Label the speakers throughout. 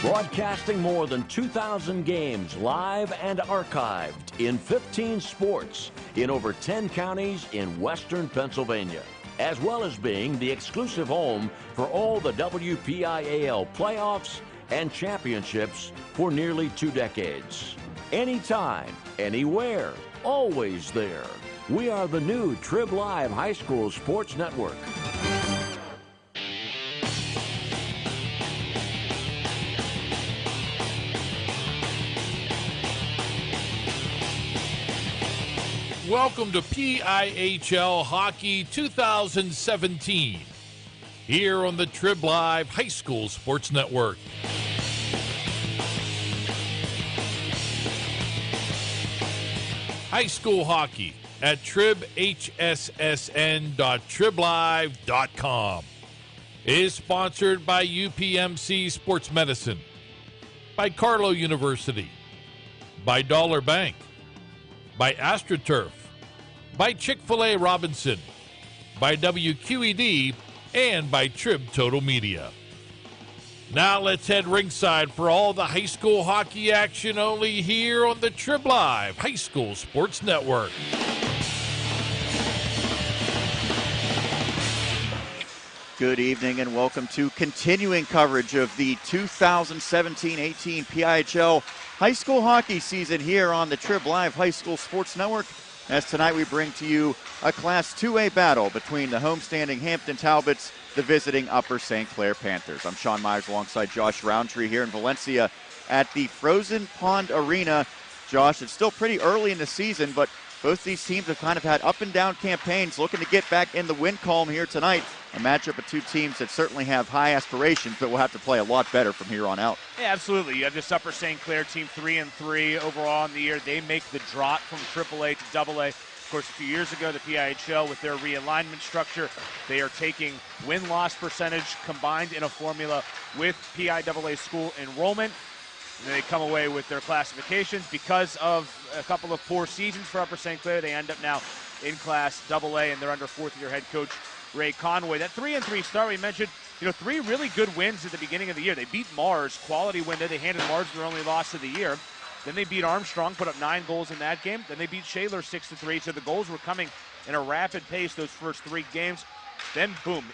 Speaker 1: Broadcasting more than 2,000 games live and archived in 15 sports in over 10 counties in western Pennsylvania, as well as being the exclusive home for all the WPIHL playoffs and championships for nearly 2 decades. Anytime, anywhere, always there. We are the new Trib Live High School Sports Network.
Speaker 2: Welcome to PIHL Hockey 2017 here on the Trib Live High School Sports Network. High school hockey at tribhssn.triblive.com is sponsored by UPMC Sports Medicine, by Carlow University, by Dollar Bank, by AstroTurf, by Chick-fil-A Robinson, by WQED, and by Trib Total Media. Now let's head ringside for all the high school hockey action only here on the Trib Live High School Sports Network.
Speaker 3: Good evening and welcome to continuing coverage of the 2017-18 PIHL High School Hockey season here on the Trib Live High School Sports Network. As tonight we bring to you a Class 2A battle between the homestanding Hampton Talbots, the visiting Upper St. Clair Panthers. I'm Sean Meyers alongside Josh Rowntree here in Valencia at the Frozen Pond Arena. Josh, it's still pretty early in the season, but both these teams have kind of had up and down campaigns, looking to get back in the win column here tonight. A matchup of two teams that certainly have high aspirations, but will have to play a lot better from here on out.
Speaker 4: Yeah, absolutely. You have this Upper St. Clair team 3-3 overall in the year. They make the drop from AAA to AA. Of course, a few years ago, the PIHL, with their realignment structure, they are taking win-loss percentage combined in a formula with PIAA school enrollment. And they come away with their classifications. Because of a couple of poor seasons for Upper St. Clair, they end up now in Class AA, and they're under fourth-year head coach Ray Conway. That 3-3 start we mentioned, three really good wins at the beginning of the year. They beat Mars, quality win there. They handed Mars their only loss of the year. Then they beat Armstrong, put up 9 goals in that game. Then they beat Shaler 6-3. So the goals were coming in a rapid pace those first 3 games. Then boom,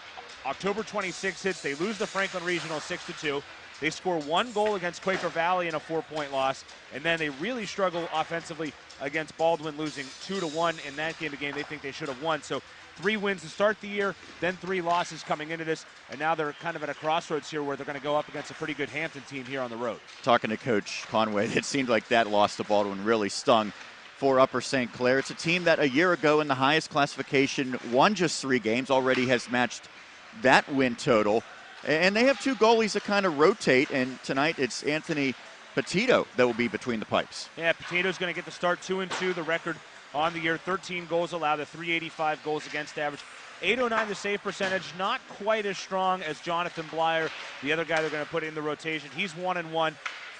Speaker 4: October 26th hits. They lose the Franklin Regional 6-2. They score 1 goal against Quaker Valley in a 4-point loss, and then they really struggle offensively against Baldwin, losing 2-1 in that game. A game they think they should have won. So 3 wins to start the year, then 3 losses coming into this, and now they're kind of at a crossroads here where they're going to go up against a pretty good Hampton team here on the road. Talking
Speaker 3: to Coach Conway, it seemed like that loss to Baldwin really stung for Upper St. Clair. It's a team that a year ago in the highest classification won just 3 games, already has matched that win total. And they have 2 goalies that kind of rotate, and tonight it's Anthony Petito that will be between the pipes.
Speaker 4: Yeah, Petito's going to get the start 2-2, the record on the year, 13 goals allowed, a .385 goals against average. .809 the save percentage, not quite as strong as Jonathan Blyer, the other guy they're going to put in the rotation. He's 1-1,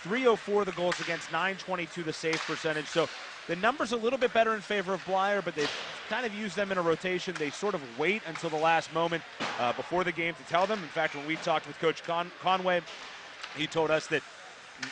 Speaker 4: .304 the goals against, .922 the save percentage. So the number's a little bit better in favor of Blyer, but they've kind of used them in a rotation. They sort of wait until the last moment before the game to tell them. In fact, when we talked with Coach Conway, he told us that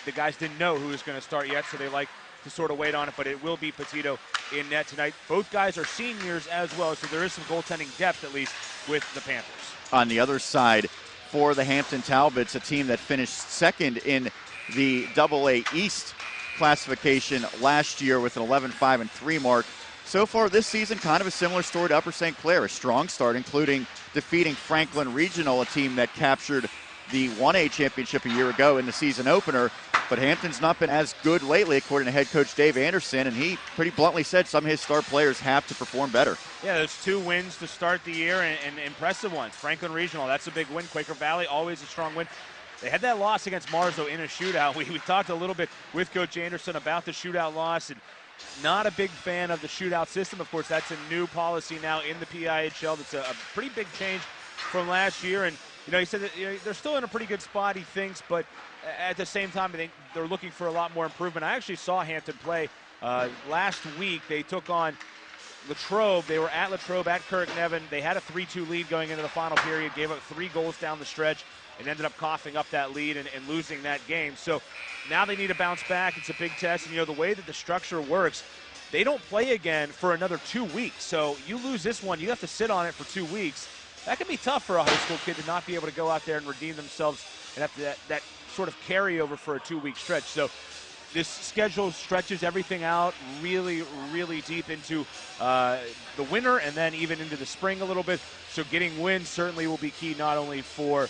Speaker 4: the guys didn't know who was going to start yet, so they like to sort of wait on it, but it will be Petito in net tonight. Both guys are seniors as well, so there is some goaltending depth, at least, with the Panthers.
Speaker 3: On the other side, for the Hampton Talbots, a team that finished second in the AA East classification last year with an 11-5-3 mark. So far this season, kind of a similar story to Upper St. Clair. A strong start, including defeating Franklin Regional, a team that captured the 1A championship a year ago in the season opener. But Hampton's not been as good lately, according to head coach Dave Anderson, and he pretty bluntly said some of his star players have to perform better.
Speaker 4: Yeah, there's 2 wins to start the year, and impressive ones. Franklin Regional, that's a big win. Quaker Valley, always a strong win. They had that loss against Mars, though, in a shootout. We talked a little bit with Coach Anderson about the shootout loss, and not a big fan of the shootout system. Of course, that's a new policy now in the PIHL. That's a pretty big change from last year, and he said that they're still in a pretty good spot, he thinks, but at the same time, I think they're looking for a lot more improvement. I actually saw Hampton play last week. They took on Latrobe, they were at Latrobe, at Kirk-Nevin. They had a 3-2 lead going into the final period, gave up 3 goals down the stretch, and ended up coughing up that lead and losing that game. So now they need to bounce back. It's a big test. And, the way that the structure works, they don't play again for another 2 weeks. So you lose this one, you have to sit on it for 2 weeks. That can be tough for a high school kid to not be able to go out there and redeem themselves and have that sort of carryover for a 2-week stretch. So this schedule stretches everything out really, really deep into the winter and then even into the spring a little bit. So getting wins certainly will be key, not only for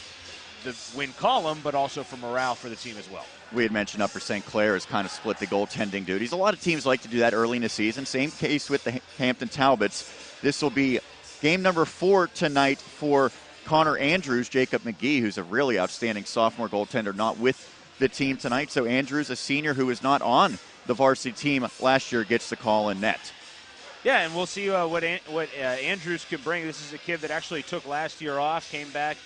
Speaker 4: the win column, but also for morale for the team as well.
Speaker 3: We had mentioned Upper St. Clair has kind of split the goaltending duties. A lot of teams like to do that early in the season. Same case with the Hampton Talbots. This will be game number 4 tonight for Connor Andrews. Jacob McGee, who's a really outstanding sophomore goaltender, not with the team tonight. So Andrews, a senior who was not on the varsity team last year, gets the call in net.
Speaker 4: Yeah, and we'll see what Andrews can bring. This is a kid that actually took last year off, came back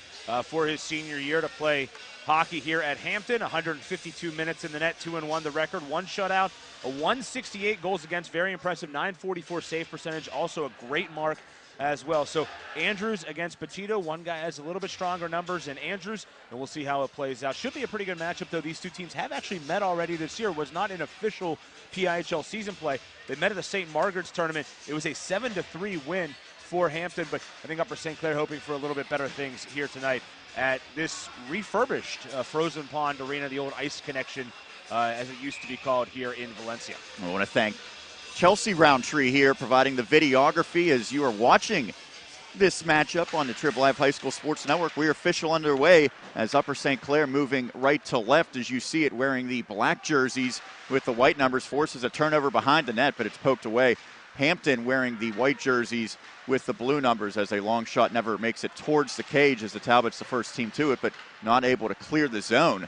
Speaker 4: for his senior year to play hockey here at Hampton. 152 minutes in the net, 2-1 the record, 1 shutout, a 168 goals against, very impressive, 944 save percentage, also a great mark as well. So Andrews against Petito. One guy has a little bit stronger numbers than Andrews, and we'll see how it plays out. Should be a pretty good matchup, though. These two teams have actually met already this year. It was not an official PIHL season play. They met at the St. Margaret's tournament. It was a 7-3 win for Hampton, but I think Upper St. Clair hoping for a little bit better things here tonight at this refurbished Frozen Pond Arena, the old Ice Connection, as it used to be called here in Valencia.
Speaker 3: I want to thank Chelsea Rowntree here, providing the videography as you are watching this matchup on the Trib Live High School Sports Network. We are official underway as Upper St. Clair moving right to left as you see it, wearing the black jerseys with the white numbers, forces a turnover behind the net, but it's poked away. Hampton wearing the white jerseys with the blue numbers as a long shot never makes it towards the cage as the Talbots the first team to it, but not able to clear the zone.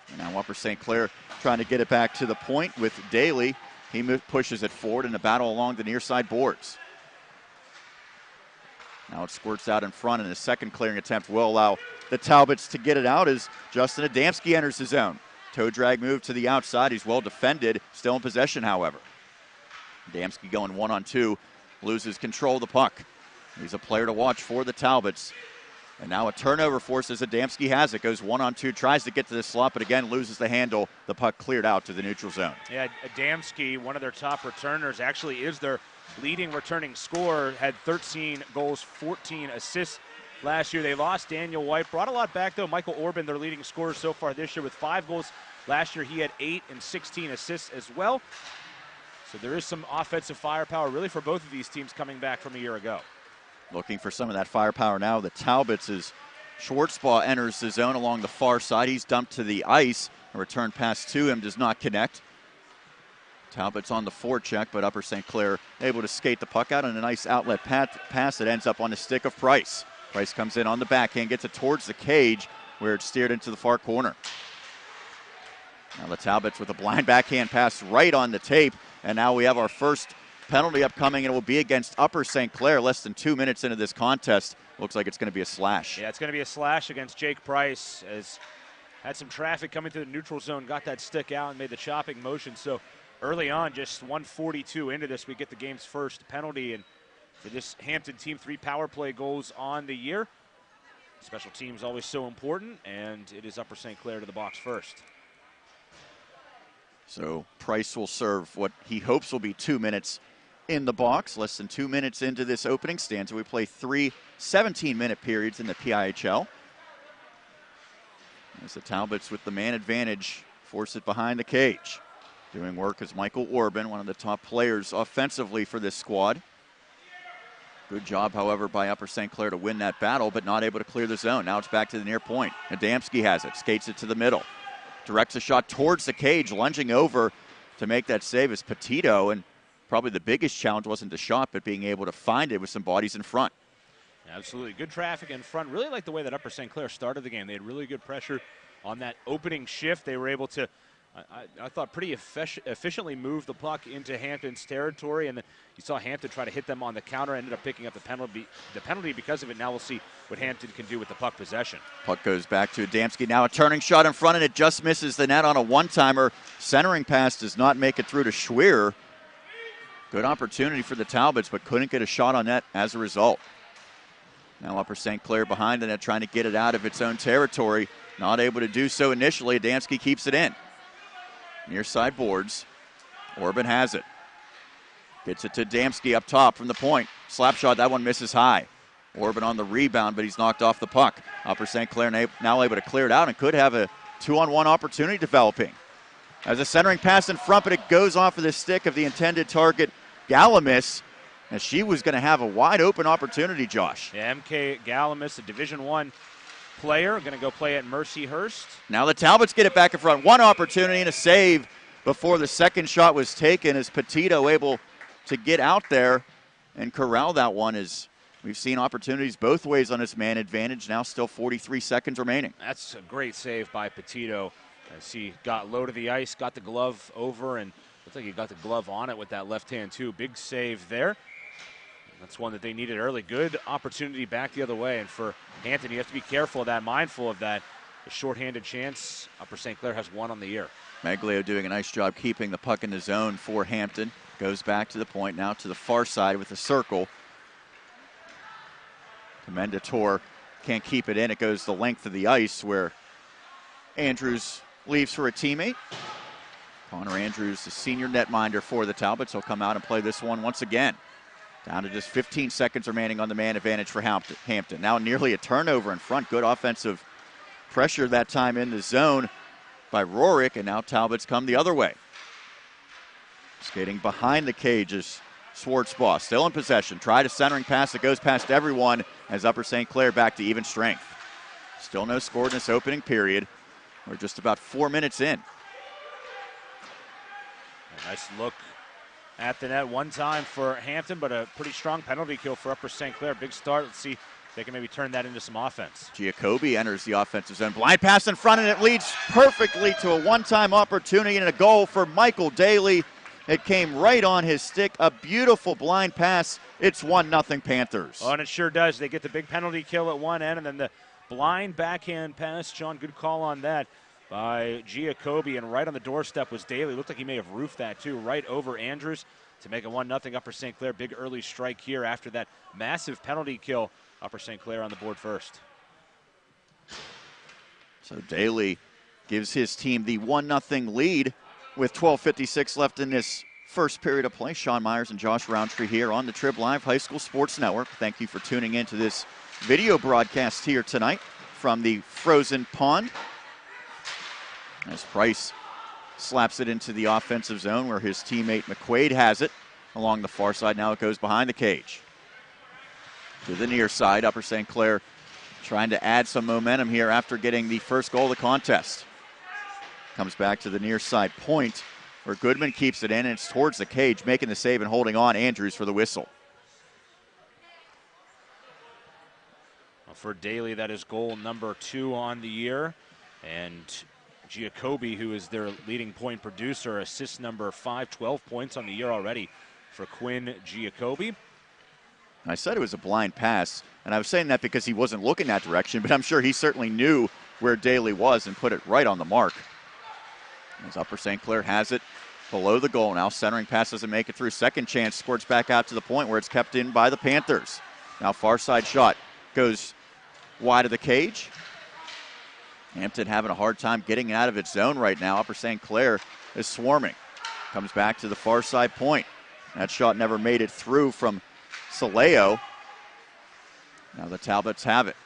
Speaker 3: And now Upper St. Clair trying to get it back to the point with Daly. He pushes it forward in a battle along the near side boards. Now it squirts out in front, and a second clearing attempt will allow the Talbots to get it out as Justin Adamski enters the zone. Toe drag move to the outside. He's well defended, still in possession, however. Adamski going 1-on-2, loses control of the puck. He's a player to watch for the Talbots. And now a turnover forces Adamski has it. Goes 1-on-2, tries to get to the slot, but again loses the handle. The puck cleared out to the neutral zone.
Speaker 4: Yeah, Adamski, one of their top returners, actually is their leading returning scorer. Had 13 goals, 14 assists last year. They lost Daniel White. Brought a lot back, though. Michael Orban, their leading scorer so far this year with 5 goals. Last year he had 8 and 16 assists as well. So there is some offensive firepower really for both of these teams coming back from a year ago.
Speaker 3: Looking for some of that firepower now. The Talbots as Schwartzbaugh enters the zone along the far side. He's dumped to the ice. A return pass to him does not connect. Talbots on the forecheck, but Upper St. Clair able to skate the puck out on a nice outlet pass that ends up on the stick of Price. Price comes in on the backhand, gets it towards the cage where it's steered into the far corner. Now the Talbots with a blind backhand pass right on the tape, and now we have our first penalty upcoming, and it will be against Upper St. Clair less than 2 minutes into this contest. Looks like it's going to be a slash.
Speaker 4: Yeah, it's going to be a slash against Jake Price, as had some traffic coming through the neutral zone, got that stick out and made the chopping motion. So early on, just 1:42 into this, we get the game's first penalty, and for this Hampton team, 3 power play goals on the year. Special teams always so important, and it is Upper St. Clair to the box first.
Speaker 3: So Price will serve what he hopes will be 2 minutes in the box. Less than 2 minutes into this opening stanza. We play 3 17-minute periods in the PIHL. As the Talbots with the man advantage force it behind the cage. Doing work is Michael Orban, one of the top players offensively for this squad. Good job, however, by Upper St. Clair to win that battle, but not able to clear the zone. Now it's back to the near point. Adamski has it, skates it to the middle. Directs a shot towards the cage, lunging over to make that save is Petito, and probably the biggest challenge wasn't the shot, but being able to find it with some bodies in front.
Speaker 4: Absolutely. Good traffic in front. Really like the way that Upper St. Clair started the game. They had really good pressure on that opening shift. They were able to, I thought, pretty efficiently move the puck into Hampton's territory, and then you saw Hampton try to hit them on the counter, ended up picking up the penalty because of it. Now we'll see what Hampton can do with the puck possession.
Speaker 3: Puck goes back to Adamski. Now a turning shot in front, and it just misses the net on a one-timer. Centering pass does not make it through to Schweer. Good opportunity for the Talbots, but couldn't get a shot on net as a result. Now Upper St. Clair behind the net, trying to get it out of its own territory. Not able to do so initially. Adamski keeps it in. Near side boards. Orban has it. Gets it to Adamski up top from the point. Slap shot, that one misses high. Orban on the rebound, but he's knocked off the puck. Upper St. Clair now able to clear it out and could have a 2-on-1 opportunity developing. As a centering pass in front, but it goes off of the stick of the intended target, Galamis, and she was going to have a wide open opportunity, Josh.
Speaker 4: Yeah, MK Galamis, a Division I player, going to go play at Mercyhurst.
Speaker 3: Now the Talbots get it back in front. One opportunity and a save before the second shot was taken, as Petito able to get out there and corral that one. As we've seen opportunities both ways on this man advantage. Now still 43 seconds remaining.
Speaker 4: That's a great save by Petito as he got low to the ice, got the glove over, and looks like he got the glove on it with that left hand too. Big save there. That's one that they needed early. Good opportunity back the other way. And for Hampton, you have to be careful of that, mindful of that. A shorthanded chance. Upper St. Clair has one on the year. Maglio
Speaker 3: doing a nice job keeping the puck in the zone for Hampton. Goes back to the point, now to the far side with the circle. Commendator can't keep it in. It goes the length of the ice where Andrews leaves for a teammate. Connor Andrews, the senior netminder for the Talbots. He'll come out and play this one once again. Down to just 15 seconds remaining on the man advantage for Hampton. Now nearly a turnover in front. Good offensive pressure that time in the zone by Rorick, and now Talbots come the other way. Skating behind the cage is Schwartzbaugh, still in possession. Tried a centering pass that goes past everyone as Upper St. Clair back to even strength. Still no score in this opening period. We're just about 4 minutes in.
Speaker 4: A nice look at the net one time for Hampton, but a pretty strong penalty kill for Upper St. Clair. Big start. Let's see if they can maybe turn that into some offense.
Speaker 3: Giacobbe enters the offensive zone. Blind pass in front, and it leads perfectly to a one-time opportunity and a goal for Michael Daly. It came right on his stick. A beautiful blind pass. It's 1-0 Panthers.
Speaker 4: Oh, and it sure does. They get the big penalty kill at one end, and then the blind backhand pass. John, good call on that by Giacobbe, and right on the doorstep was Daly. Looked like he may have roofed that too, right over Andrews to make it 1-0 Upper St. Clair. Big early strike here after that massive penalty kill. Upper St. Clair on the board first.
Speaker 3: So Daly gives his team the 1-0 lead with 12:56 left in this first period of play. Sean Meyers and Josh Rowntree here on the Trib Live High School Sports Network. Thank you for tuning in to this video broadcast here tonight from the frozen pond. As Price slaps it into the offensive zone where his teammate McQuaid has it along the far side. Now it goes behind the cage. To the near side, Upper St. Clair trying to add some momentum here after getting the first goal of the contest. Comes back to the near side point where Goodman keeps it in, and it's towards the cage, making the save and holding on. Andrews for the whistle.
Speaker 4: For Daly, that is goal number 2 on the year. And Giacobbe, who is their leading point producer, assist number 5, 12 points on the year already for Quinn Giacobbe.
Speaker 3: I said it was a blind pass, and I was saying that because he wasn't looking that direction, but I'm sure he certainly knew where Daly was and put it right on the mark. As Upper St. Clair has it below the goal now. Centering pass doesn't make it through. Second chance, squirts back out to the point where it's kept in by the Panthers. Now far side shot goes wide of the cage. Hampton having a hard time getting out of its zone right now. Upper St. Clair is swarming. Comes back to the far side point. That shot never made it through from Saleo. Now the Talbots have it.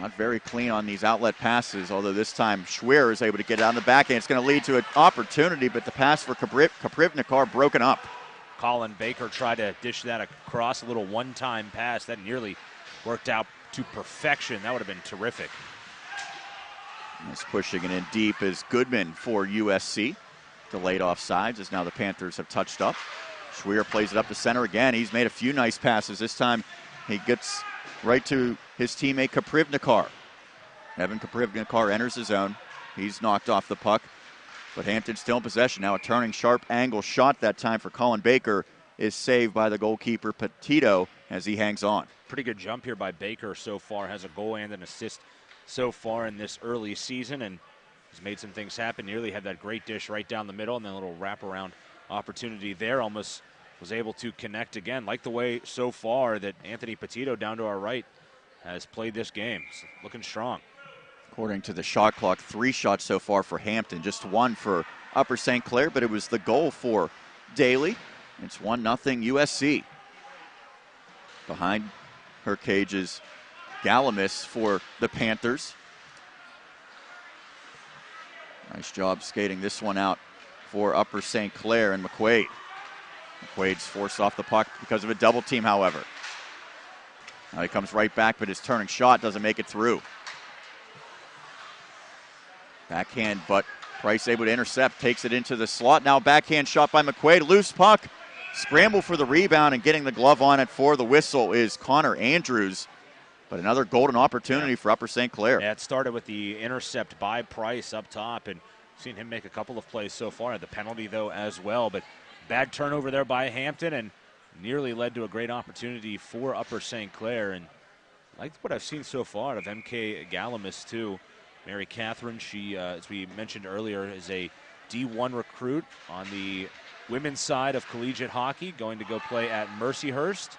Speaker 3: Not very clean on these outlet passes, although this time Schwer is able to get it on the back end. It's going to lead to an opportunity, but the pass for Kaprivnikar broken up.
Speaker 4: Colin Baker tried to dish that across, a little one-time pass. That nearly worked out to perfection. That would have been terrific.
Speaker 3: Nice pushing it in deep is Goodman for USC. Delayed offsides as now the Panthers have touched up. Schwer plays it up to center again. He's made a few nice passes. This time he gets right to his teammate Kaprivnikar. Evan Kaprivnikar enters the zone. He's knocked off the puck, but Hampton still in possession. Now a turning sharp angle shot that time for Colin Baker is saved by the goalkeeper Petito as he hangs on.
Speaker 4: Pretty good jump here by Baker so far. Has a goal and an assist so far in this early season, and he's made some things happen. Nearly had that great dish right down the middle and then a little wraparound opportunity there. Almost was able to connect again. Like the way so far that Anthony Petito down to our right has played this game. It's looking strong.
Speaker 3: According to the shot clock, 3 shots so far for Hampton, just 1 for Upper St. Clair, but it was the goal for Daly. It's 1-0 USC. Behind her cages, Galamis for the Panthers. Nice job skating this one out for Upper St. Clair and McQuaid. McQuaid's forced off the puck because of a double team, however. Now he comes right back, but his turning shot doesn't make it through. Backhand, but Price able to intercept, takes it into the slot. Now backhand shot by McQuaid, loose puck. Scramble for the rebound, and getting the glove on it for the whistle is Connor Andrews. But another golden opportunity for Upper St. Clair.
Speaker 4: Yeah, it started with the intercept by Price up top, and seen him make a couple of plays so far. The penalty, though, as well. But bad turnover there by Hampton, and nearly led to a great opportunity for Upper St. Clair. And I like what I've seen so far of MK Galamis, too. Mary Catherine, she, as we mentioned earlier, is a D1 recruit on the women's side of collegiate hockey, going to go play at Mercyhurst.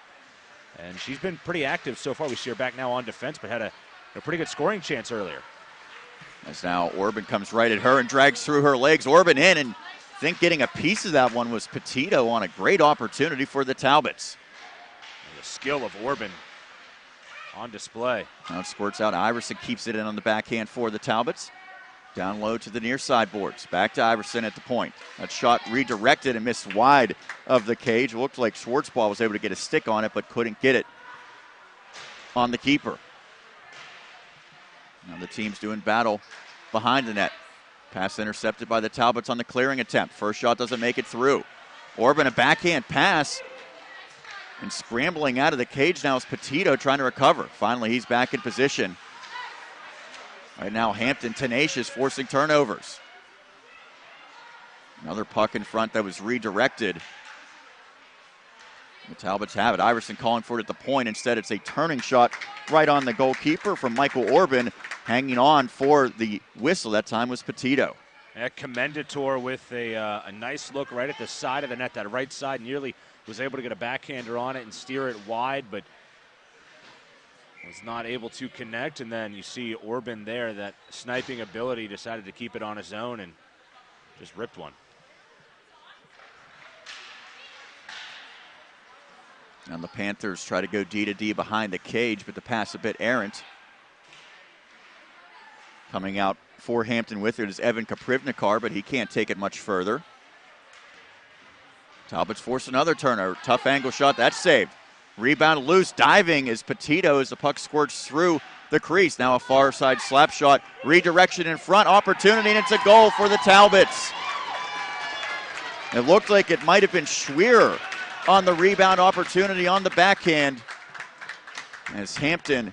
Speaker 4: And she's been pretty active so far. We see her back now on defense, but had a pretty good scoring chance earlier.
Speaker 3: As now Orban comes right at her and drags through her legs. Orban in, and I think getting a piece of that one was Petito on a great opportunity for the Talbots.
Speaker 4: The skill of Orban on display.
Speaker 3: Now it squirts out. Iverson keeps it in on the backhand for the Talbots. Down low to the near side boards. Back to Iverson at the point. That shot redirected and missed wide of the cage. It looked like Schwartzball was able to get a stick on it, but couldn't get it on the keeper. Now the team's doing battle behind the net. Pass intercepted by the Talbots on the clearing attempt. First shot doesn't make it through. Orban, a backhand pass. And scrambling out of the cage now is Petito trying to recover. Finally, he's back in position. Right now, Hampton tenacious, forcing turnovers. Another puck in front that was redirected. The Talbots have it. Iverson calling for it at the point. Instead, it's a turning shot right on the goalkeeper from Michael Orban. Hanging on for the whistle. That time was Petito.
Speaker 4: Commendator with a nice look right at the side of the net. That right side nearly was able to get a backhander on it and steer it wide, but was not able to connect. And then you see Orban there, that sniping ability, decided to keep it on his own and just ripped one.
Speaker 3: And the Panthers try to go D-to-D behind the cage, but the pass a bit errant. Coming out for Hampton with it is Evan Kaprivnikar, but he can't take it much further. Talbots force another turnover. Tough angle shot, that's saved. Rebound loose, diving is Petito as the puck squirts through the crease. Now a far side slap shot, redirection in front, opportunity, and it's a goal for the Talbots. It looked like it might have been Schwerer on the rebound opportunity on the backhand, as Hampton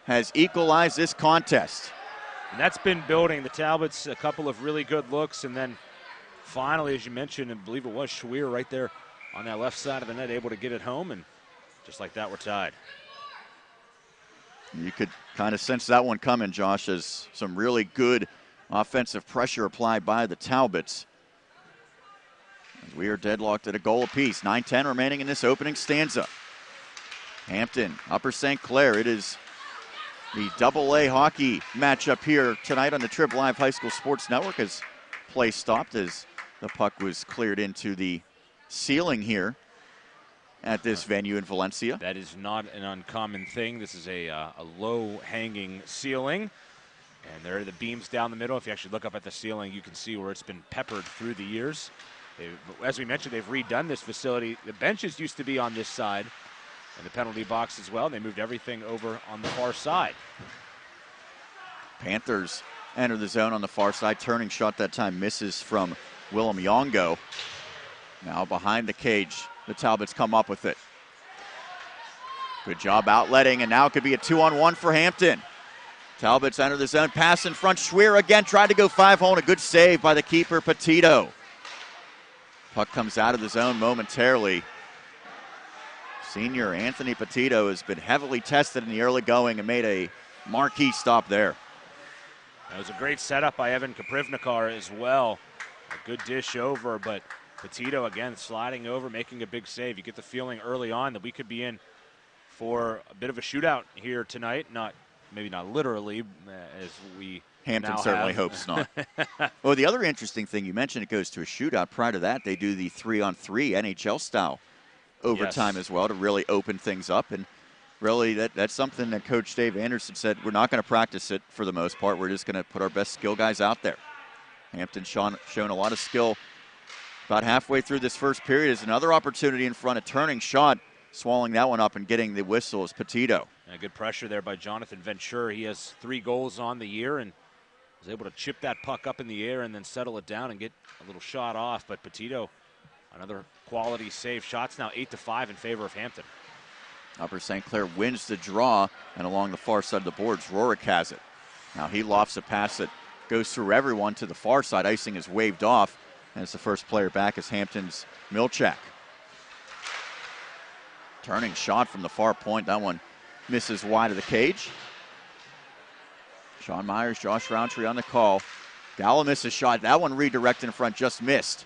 Speaker 3: has equalized this contest.
Speaker 4: And that's been building. The Talbots, a couple of really good looks, and then finally, as you mentioned, I believe it was Schwerer right there on that left side of the net, able to get it home, and just like that, we're tied.
Speaker 3: You could kind of sense that one coming, Josh, as some really good offensive pressure applied by the Talbots. As we are deadlocked at a goal apiece. 9:10 remaining in this opening stanza. Hampton, Upper St. Clair. It is the AA hockey matchup here tonight on the Trib Live High School Sports Network, as play stopped as the puck was cleared into the ceiling here at this venue in Valencia.
Speaker 4: That is not an uncommon thing. This is a low-hanging ceiling, and there are the beams down the middle. If you actually look up at the ceiling, you can see where it's been peppered through the years. As we mentioned, they've redone this facility. The benches used to be on this side, and the penalty box as well. They moved everything over on the far side.
Speaker 3: Panthers enter the zone on the far side. Turning shot that time misses from Willem Yongo. Now behind the cage, the Talbots come up with it. Good job outletting, and now it could be a 2-on-1 for Hampton. Talbots enter the zone, pass in front. Schwerer again tried to go 5-hole, and a good save by the keeper, Petito. Puck comes out of the zone momentarily. Senior Anthony Petito has been heavily tested in the early going and made a marquee stop there.
Speaker 4: That was a great setup by Evan Kaprivnikar as well. A good dish over, but Petito again sliding over, making a big save. You get the feeling early on that we could be in for a bit of a shootout here tonight. Maybe not literally, as we
Speaker 3: Hampton
Speaker 4: now
Speaker 3: certainly
Speaker 4: have.
Speaker 3: hopes not. Well, the other interesting thing you mentioned, it goes to a shootout. Prior to that, they do the 3-on-3 NHL style overtime as well to really open things up. And really, that's something that Coach Dave Anderson said, we're not going to practice it for the most part. We're just going to put our best skill guys out there. Hampton shown a lot of skill about halfway through this first period. Is another opportunity in front, a turning shot, swallowing that one up and getting the whistle is Petito.
Speaker 4: Yeah, good pressure there by Jonathan Ventura. He has 3 goals on the year and was able to chip that puck up in the air and then settle it down and get a little shot off. But Petito, another quality save. Shots now 8-5 in favor of Hampton.
Speaker 3: Upper St. Clair wins the draw, and along the far side of the boards, Rorick has it. Now he lofts a pass that goes through everyone to the far side. Icing is waved off, and it's the first player back is Hampton's Milchak. Turning shot from the far point. That one misses wide of the cage. Sean Meyers, Josh Rowntree on the call. Gallo misses shot. That one redirected in front, just missed.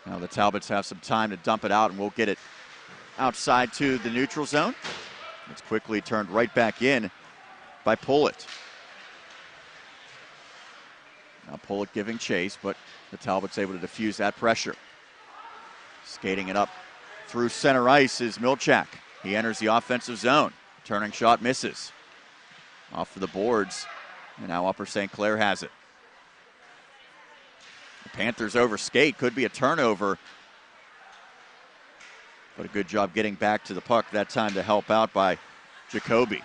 Speaker 3: Now the Talbots have some time to dump it out, and we'll get it outside to the neutral zone. It's quickly turned right back in by Pullett. Now Pullett giving chase, but the Talbots able to diffuse that pressure. Skating it up through center ice is Milchak. He enters the offensive zone. Turning shot misses. Off for the boards, and now Upper St. Clair has it. The Panthers over skate, could be a turnover. But a good job getting back to the puck that time to help out by Jacoby.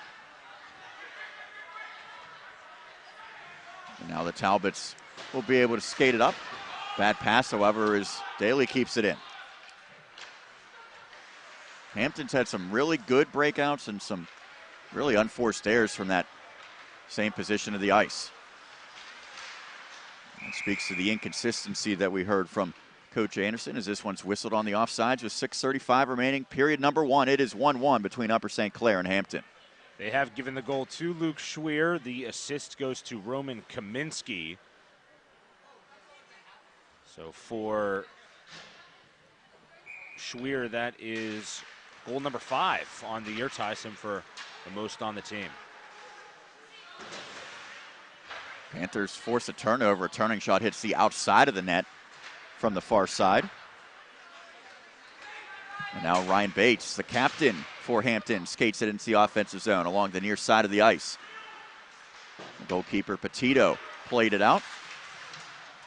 Speaker 3: And now the Talbots will be able to skate it up. Bad pass, however, as Daly keeps it in. Hampton's had some really good breakouts and some really unforced errors from that same position of the ice. It speaks to the inconsistency that we heard from Coach Anderson as this one's whistled on the offsides with 6:35 remaining. Period number 1. It is 1-1 between Upper St. Clair and Hampton.
Speaker 4: They have given the goal to Luke Schweer. The assist goes to Roman Kaminsky. So for Schweer, that is goal number 5 on the year, ties him for the most on the team.
Speaker 3: Panthers force a turnover. A turning shot hits the outside of the net from the far side. And now Ryan Bates, the captain for Hampton, skates it into the offensive zone along the near side of the ice. The goalkeeper Petito played it out.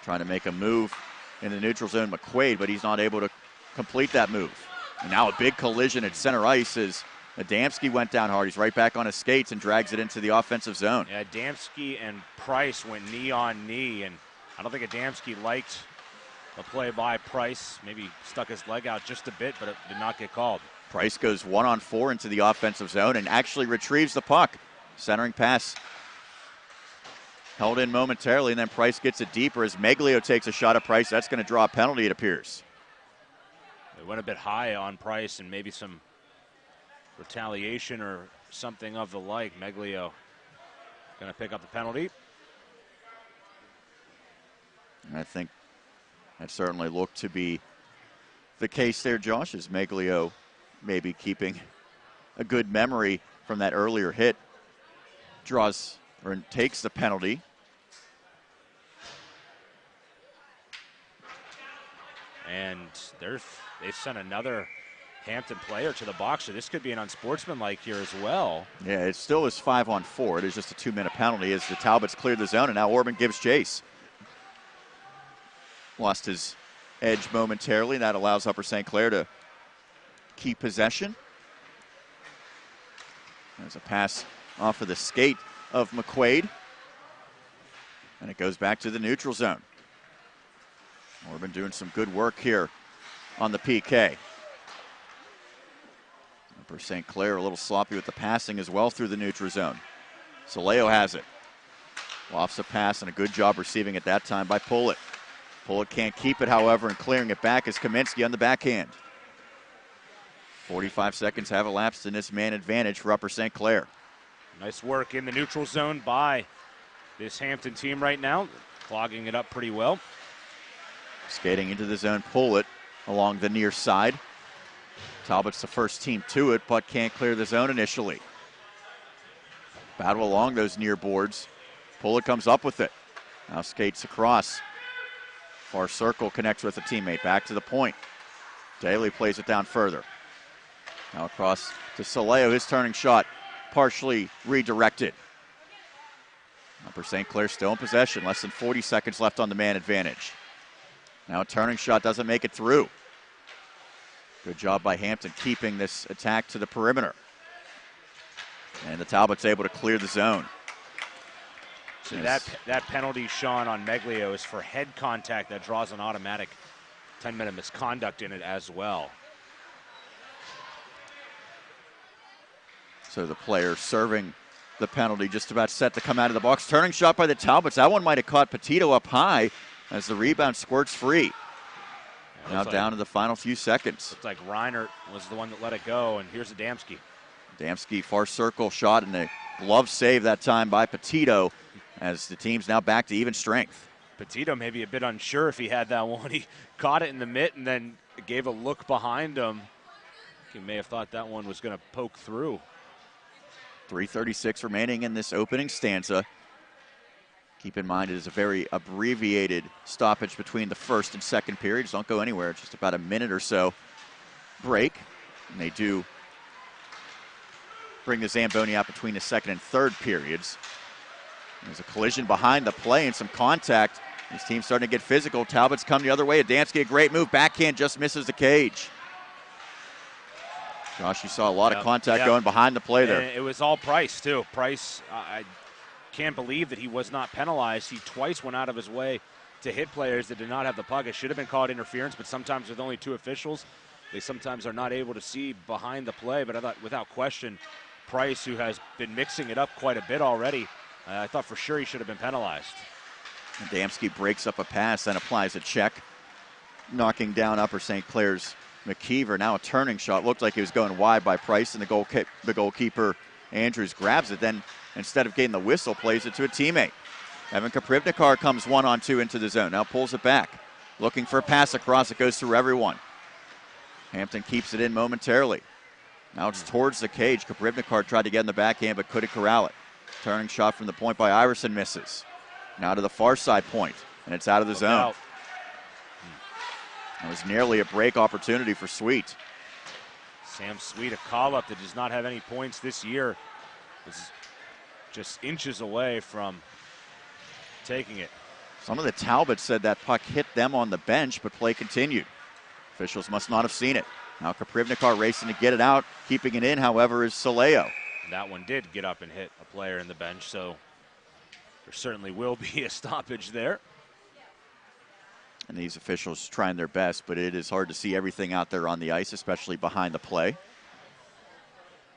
Speaker 3: Trying to make a move in the neutral zone, McQuaid, but he's not able to complete that move. And now a big collision at center ice as Adamski went down hard. He's right back on his skates and drags it into the offensive zone.
Speaker 4: Yeah, Adamski and Price went knee on knee, and I don't think Adamski liked the play by Price. Maybe stuck his leg out just a bit, but it did not get called.
Speaker 3: Price goes 1-on-4 into the offensive zone and actually retrieves the puck. Centering pass held in momentarily, and then Price gets it deeper as Meglio takes a shot at Price. That's going to draw a penalty, it appears.
Speaker 4: It went a bit high on Price and maybe some retaliation or something of the like. Meglio going to pick up the penalty.
Speaker 3: And I think that certainly looked to be the case there, Josh, as Meglio maybe keeping a good memory from that earlier hit. Draws or takes the penalty.
Speaker 4: And they've sent another Hampton player to the box, so this could be an unsportsmanlike here as well.
Speaker 3: Yeah, it still is 5-on-4. It is just a 2-minute penalty as the Talbots cleared the zone, and now Orban gives chase. Lost his edge momentarily. That allows Upper St. Clair to keep possession. There's a pass off of the skate of McQuaid. And it goes back to the neutral zone. Orban doing some good work here on the PK. Upper St. Clair a little sloppy with the passing as well through the neutral zone. Soleo has it. Lofts a pass and a good job receiving it that time by Pullett. Pullett can't keep it, however, and clearing it back is Kaminsky on the backhand. 45 seconds have elapsed in this man advantage for Upper St. Clair.
Speaker 4: Nice work in the neutral zone by this Hampton team right now, clogging it up pretty well.
Speaker 3: Skating into the zone, pull it along the near side. Talbot's the first team to it, but can't clear the zone initially. Battle along those near boards. Pullett comes up with it. Now skates across. Far circle, connects with a teammate. Back to the point. Daly plays it down further. Now across to Soleo. His turning shot partially redirected. Upper St. Clair still in possession. Less than 40 seconds left on the man advantage. Now a turning shot doesn't make it through. Good job by Hampton keeping this attack to the perimeter. And the Talbots able to clear the zone.
Speaker 4: So that penalty, Sean, on Meglio is for head contact that draws an automatic 10-minute misconduct in it as well.
Speaker 3: So the player serving the penalty just about set to come out of the box. Turning shot by the Talbots. That one might have caught Petito up high as the rebound squirts free. Now down to the final few seconds.
Speaker 4: Looks like Reinert was the one that let it go, and here's Adamski.
Speaker 3: Adamski far circle shot and a glove save that time by Petito as the team's now back to even strength.
Speaker 4: Petito may be a bit unsure if he had that one. He caught it in the mitt and then gave a look behind him. He may have thought that one was going to poke through.
Speaker 3: 3:36 remaining in this opening stanza. Keep in mind it is a very abbreviated stoppage between the first and second periods. Don't go anywhere. It's just about a minute or so break. And they do bring the Zamboni out between the second and third periods. There's a collision behind the play and some contact. This team's starting to get physical. Talbots come the other way. Adamski, a great move. Backhand just misses the cage. Josh, you saw a lot of contact going behind the play there.
Speaker 4: And it was all Price, too. Price, I can't believe that he was not penalized. He twice went out of his way to hit players that did not have the puck. It should have been called interference, but sometimes with only two officials, they sometimes are not able to see behind the play. But I thought, without question, Price, who has been mixing it up quite a bit already, I thought for sure he should have been penalized.
Speaker 3: Adamski breaks up a pass, then applies a check, knocking down Upper St. Clair's McKeever. Now a turning shot. Looked like he was going wide by Price, and the goalkeeper, Andrews, grabs it. Then, instead of getting the whistle, plays it to a teammate. Evan Kaprivnikar comes 1-on-2 into the zone. Now pulls it back. Looking for a pass across. It goes through everyone. Hampton keeps it in momentarily. Now it's towards the cage. Kaprivnikar tried to get in the backhand, but couldn't corral it. Turning shot from the point by Iverson misses. Now to the far side point, and it's out of the zone. It was nearly a break opportunity for Sweet.
Speaker 4: Sam Sweet, a call-up that does not have any points this year, is just inches away from taking it.
Speaker 3: Some of the Talbots said that puck hit them on the bench, but play continued. Officials must not have seen it. Now Kaprivnikar racing to get it out. Keeping it in, however, is Soleo.
Speaker 4: That one did get up and hit a player in the bench, so there certainly will be a stoppage there.
Speaker 3: And these officials trying their best, but it is hard to see everything out there on the ice, especially behind the play.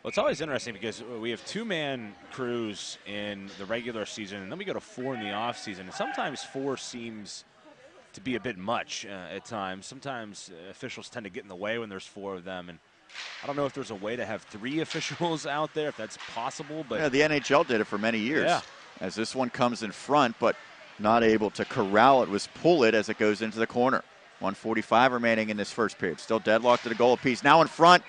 Speaker 4: Well, it's always interesting because we have two-man crews in the regular season, and then we go to 4 in the offseason. And sometimes 4 seems to be a bit much at times. Sometimes officials tend to get in the way when there's 4 of them. And I don't know if there's a way to have 3 officials out there, if that's possible. But
Speaker 3: yeah, the NHL did it for many years.
Speaker 4: Yeah.
Speaker 3: As this one comes in front, but not able to corral it, was pull it as it goes into the corner. 1:45 remaining in this first period. Still deadlocked at a goal apiece. Now in front.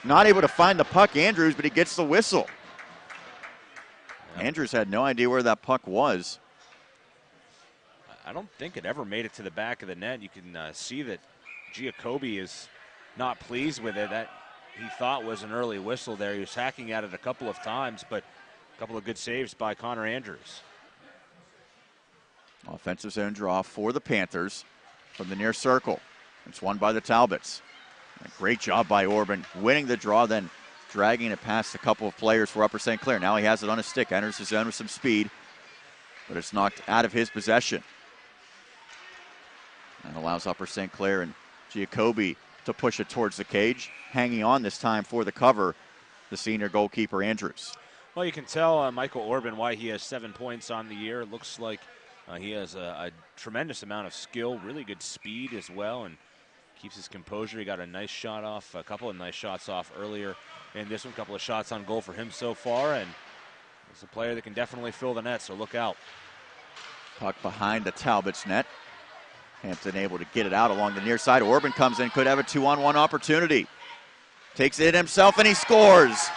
Speaker 3: Not able to find the puck, Andrews, but he gets the whistle. Yep. Andrews had no idea where that puck was.
Speaker 4: I don't think it ever made it to the back of the net. You can see that Giacobbe is not pleased with it. That he thought was an early whistle there. He was hacking at it a couple of times, but a couple of good saves by Connor Andrews.
Speaker 3: Offensive zone draw for the Panthers from the near circle. It's won by the Talbots. A great job by Orban winning the draw, then dragging it past a couple of players for Upper St. Clair. Now he has it on his stick, enters the zone with some speed, but it's knocked out of his possession. And allows Upper St. Clair and Giacobbe to push it towards the cage. Hanging on this time for the cover, the senior goalkeeper, Andrews.
Speaker 4: Well, you can tell Michael Orban why he has 7 points on the year. It looks like he has a tremendous amount of skill, really good speed as well, and keeps his composure. He got a nice shot off, a couple of nice shots off earlier in this one, a couple of shots on goal for him so far, and he's a player that can definitely fill the net, so look out.
Speaker 3: Puck behind the Talbots net. Hampton able to get it out along the near side. Orban comes in, could have a 2-on-1 opportunity. Takes it himself and he scores.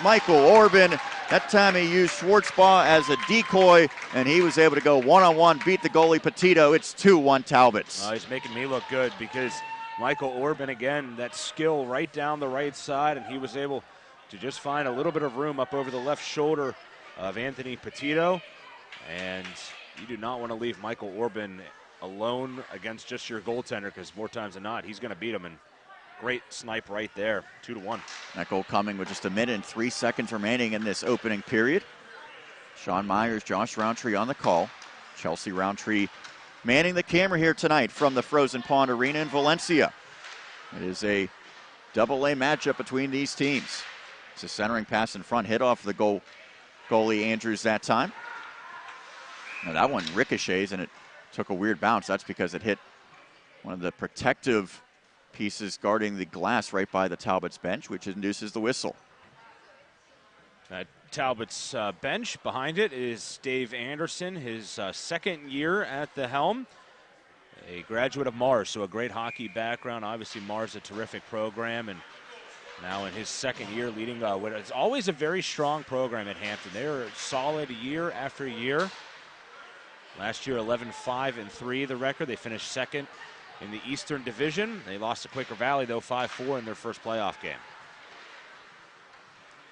Speaker 3: Michael Orban, that time he used Schwartzbaugh as a decoy, and he was able to go one-on-one, beat the goalie Petito. It's 2-1 Talbots.
Speaker 4: He's making me look good because Michael Orban, again, that skill right down the right side, and he was able to just find a little bit of room up over the left shoulder of Anthony Petito. And you do not want to leave Michael Orban alone against just your goaltender, because more times than not, he's going to beat him. And great snipe right there, 2-1.
Speaker 3: That goal coming with just a minute and 3 seconds remaining in this opening period. Sean Meyers, Josh Rowntree on the call. Chelsea Rowntree manning the camera here tonight from the Frozen Pond Arena in Valencia. It is a double-A matchup between these teams. It's a centering pass in front, hit off the goalie Andrews that time. Now that one ricochets and it took a weird bounce. That's because it hit one of the protective pieces guarding the glass right by the Talbots bench, which induces the whistle.
Speaker 4: Talbot's bench behind it is Dave Anderson, his second year at the helm, a graduate of Mars, so a great hockey background. Obviously, Mars a terrific program, and now in his second year leading what is always a very strong program at Hampton. They're solid year after year. Last year, 11-5-3 the record. They finished second in the Eastern Division. They lost to Quaker Valley, though, 5-4 in their first playoff game.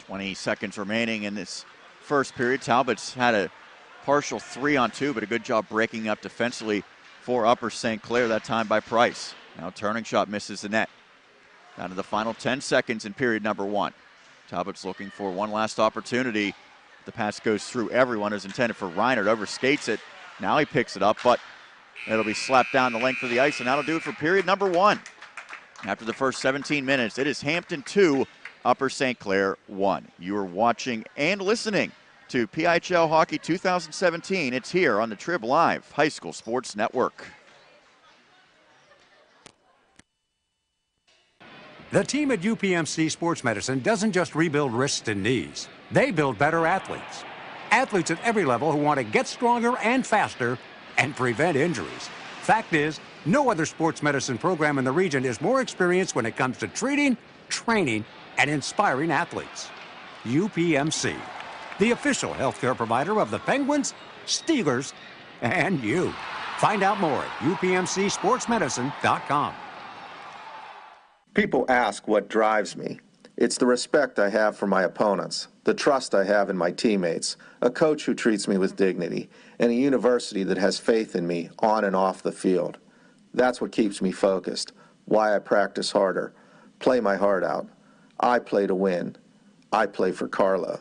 Speaker 3: 20 seconds remaining in this first period. Talbots had a partial 3-on-2, but a good job breaking up defensively for Upper St. Clair, that time by Price. Now turning shot misses the net. Down to the final 10 seconds in period number 1. Talbots looking for one last opportunity. The pass goes through everyone as intended for Reinert. Overskates it. Now he picks it up, but it'll be slapped down the length of the ice, and that'll do it for period number 1. After the first 17 minutes, it is Hampton 2, Upper St. Clair 1. You are watching and listening to PIHL Hockey 2017. It's here on the Trib Live High School Sports Network.
Speaker 5: The team at UPMC Sports Medicine doesn't just rebuild wrists and knees. They build better athletes. Athletes at every level who want to get stronger and faster and prevent injuries. Fact is, no other sports medicine program in the region is more experienced when it comes to treating, training, and inspiring athletes. UPMC, the official healthcare provider of the Penguins, Steelers, and you. Find out more at upmcsportsmedicine.com.
Speaker 6: People ask what drives me. It's the respect I have for my opponents, the trust I have in my teammates, a coach who treats me with dignity, and a university that has faith in me on and off the field. That's what keeps me focused, why I practice harder, play my heart out. I play to win. I play for Carlo.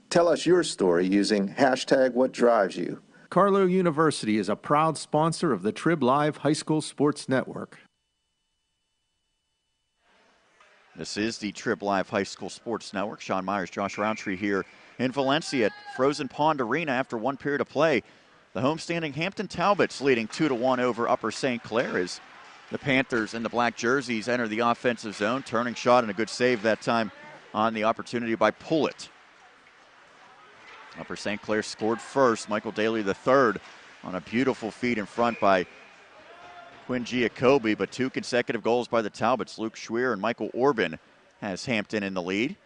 Speaker 6: Tell us your story using #WhatDrivesYou.
Speaker 7: Carlo University is a proud sponsor of the Trib Live High School Sports Network.
Speaker 3: This is the Trib Live High School Sports Network. Sean Meyers, Josh Rowntree here in Valencia at Frozen Pond Arena after one period of play. The homestanding Hampton Talbots leading 2-1 over Upper St. Clair as the Panthers in the black jerseys enter the offensive zone. Turning shot and a good save that time on the opportunity by Pullet. Upper St. Clair scored first. Michael Daly the third on a beautiful feed in front by Quinn Giacobbe, but two consecutive goals by the Talbots. Luke Schweer and Michael Orban has Hampton in the lead.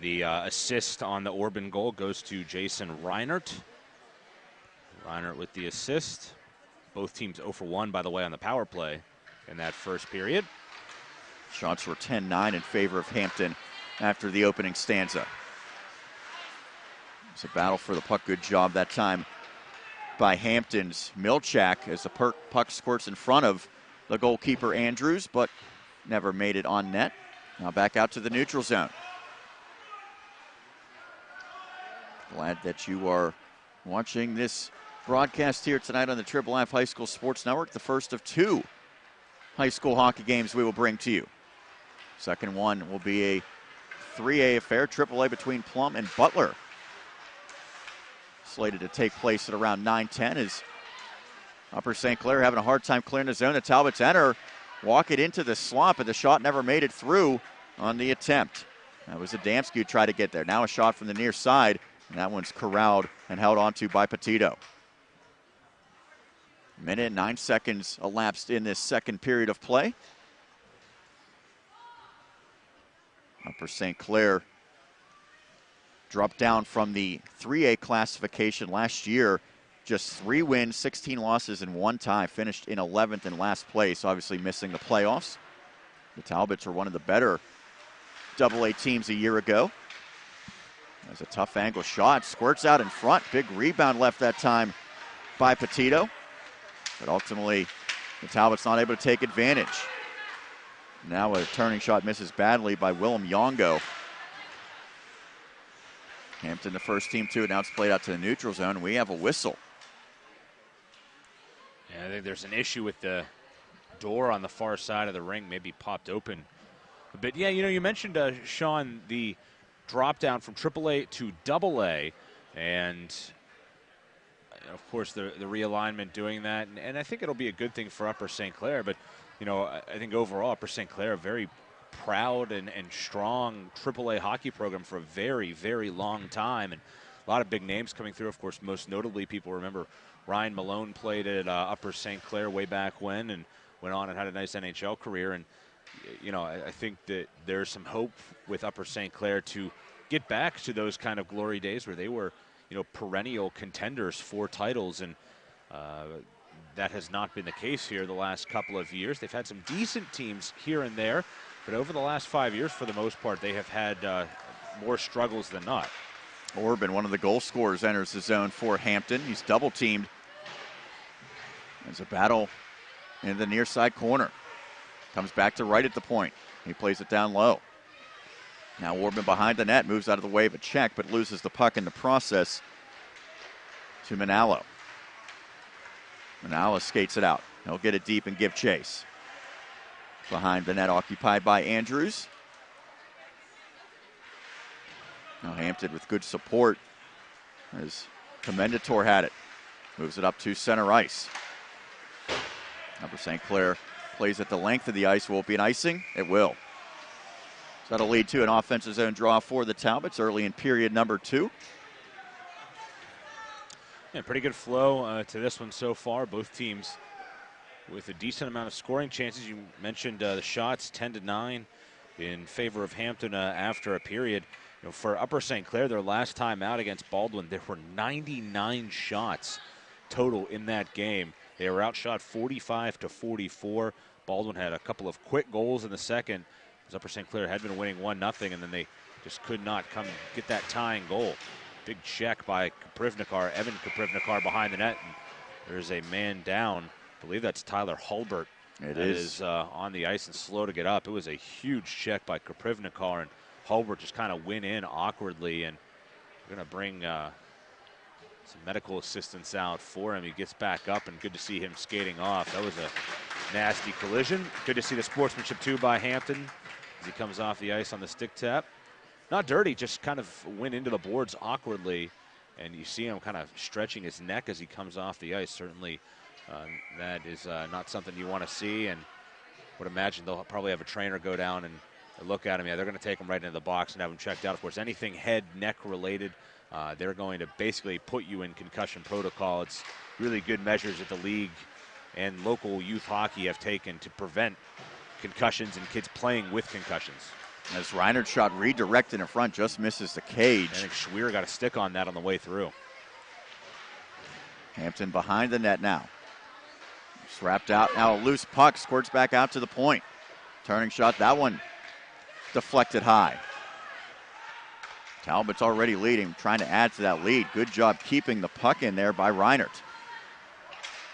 Speaker 4: The assist on the Orban goal goes to Jason Reinert. Reinert with the assist. Both teams 0 for 1, by the way, on the power play in that first period.
Speaker 3: Shots were 10-9 in favor of Hampton after the opening stanza. It's a battle for the puck. Good job that time by Hampton's Milchak as the puck squirts in front of the goalkeeper Andrews, but never made it on net. Now back out to the neutral zone. Glad that you are watching this broadcast here tonight on the Trib Live High School Sports Network, the first of two high school hockey games we will bring to you. Second one will be a 3A affair, AAA between Plum and Butler. Slated to take place at around 9:10 as Upper St. Clair having a hard time clearing the zone. The Talbots enter, walk it into the slot, but the shot never made it through on the attempt. That was Adamski who tried to get there. Now a shot from the near side, and that one's corralled and held onto by Petito. Minute and 9 seconds elapsed in this second period of play. Upper St. Clair dropped down from the 3A classification last year. Just 3 wins, 16 losses, and 1 tie. Finished in 11th and last place, obviously missing the playoffs. The Talbots were one of the better AA teams a year ago. There's a tough angle shot. Squirts out in front. Big rebound left that time by Petito. But ultimately, the Talbots not able to take advantage. Now a turning shot misses badly by Willem Yongo. Hampton the first team to it. Now it's played out to the neutral zone. We have a whistle.
Speaker 4: Yeah, I think there's an issue with the door on the far side of the ring, maybe popped open a bit. Yeah, you mentioned, Sean, the drop down from AAA to AA, and of course the realignment doing that, and I think it'll be a good thing for Upper St. Clair, but I think overall Upper St. Clair, a very proud and strong AAA hockey program for a very, very long time, and a lot of big names coming through. Of course, most notably, people remember Ryan Malone played at Upper St. Clair way back when and went on and had a nice NHL career. And, I think that there's some hope with Upper St. Clair to get back to those kind of glory days where they were, perennial contenders for titles. And that has not been the case here the last couple of years. They've had some decent teams here and there, but over the last 5 years, for the most part, they have had more struggles than not.
Speaker 3: Orban, one of the goal scorers, enters the zone for Hampton. He's double teamed. There's a battle in the near side corner. Comes back to right at the point. He plays it down low. Now Orban behind the net, moves out of the way of a check, but loses the puck in the process to Manalo. Manalo skates it out. He'll get it deep and give chase. Behind the net, occupied by Andrews. Now Hampton with good support as Commendator had it. Moves it up to center ice. Upper St. Clair plays at the length of the ice. Will it be an icing? It will. So that'll lead to an offensive zone draw for the Talbots early in period number 2.
Speaker 4: Yeah, pretty good flow to this one so far. Both teams with a decent amount of scoring chances. You mentioned the shots, 10-9 in favor of Hampton after a period. For Upper St. Clair, their last time out against Baldwin, there were 99 shots total in that game. They were outshot 45-44. Baldwin had a couple of quick goals in the second, as Upper St. Clair had been winning 1-0, and then they just could not come get that tying goal. Big check by Kaprivnikar, Evan Kaprivnikar behind the net. And there's a man down. I believe that's Tyler Hulbert. It is on the ice and slow to get up. It was a huge check by Kaprivnikar, and Hulbert just kind of went in awkwardly, and we're going to bring some medical assistance out for him. He gets back up, and good to see him skating off. That was a nasty collision. Good to see the sportsmanship, too, by Hampton as he comes off the ice on the stick tap. Not dirty, just kind of went into the boards awkwardly, and you see him kind of stretching his neck as he comes off the ice. Certainly that is not something you want to see, and would imagine they'll probably have a trainer go down and look at him. Yeah, they're going to take him right into the box and have him checked out. Of course, anything head, neck related, they're going to basically put you in concussion protocol. It's really good measures that the league and local youth hockey have taken to prevent concussions and kids playing with concussions.
Speaker 3: As Reinert's shot redirected in front, just misses the cage.
Speaker 4: I think Schweer got a stick on that on the way through.
Speaker 3: Hampton behind the net now. It's wrapped out. Now a loose puck, squirts back out to the point. Turning shot, that one deflected high. Talbot's already leading, trying to add to that lead. Good job keeping the puck in there by Reinert.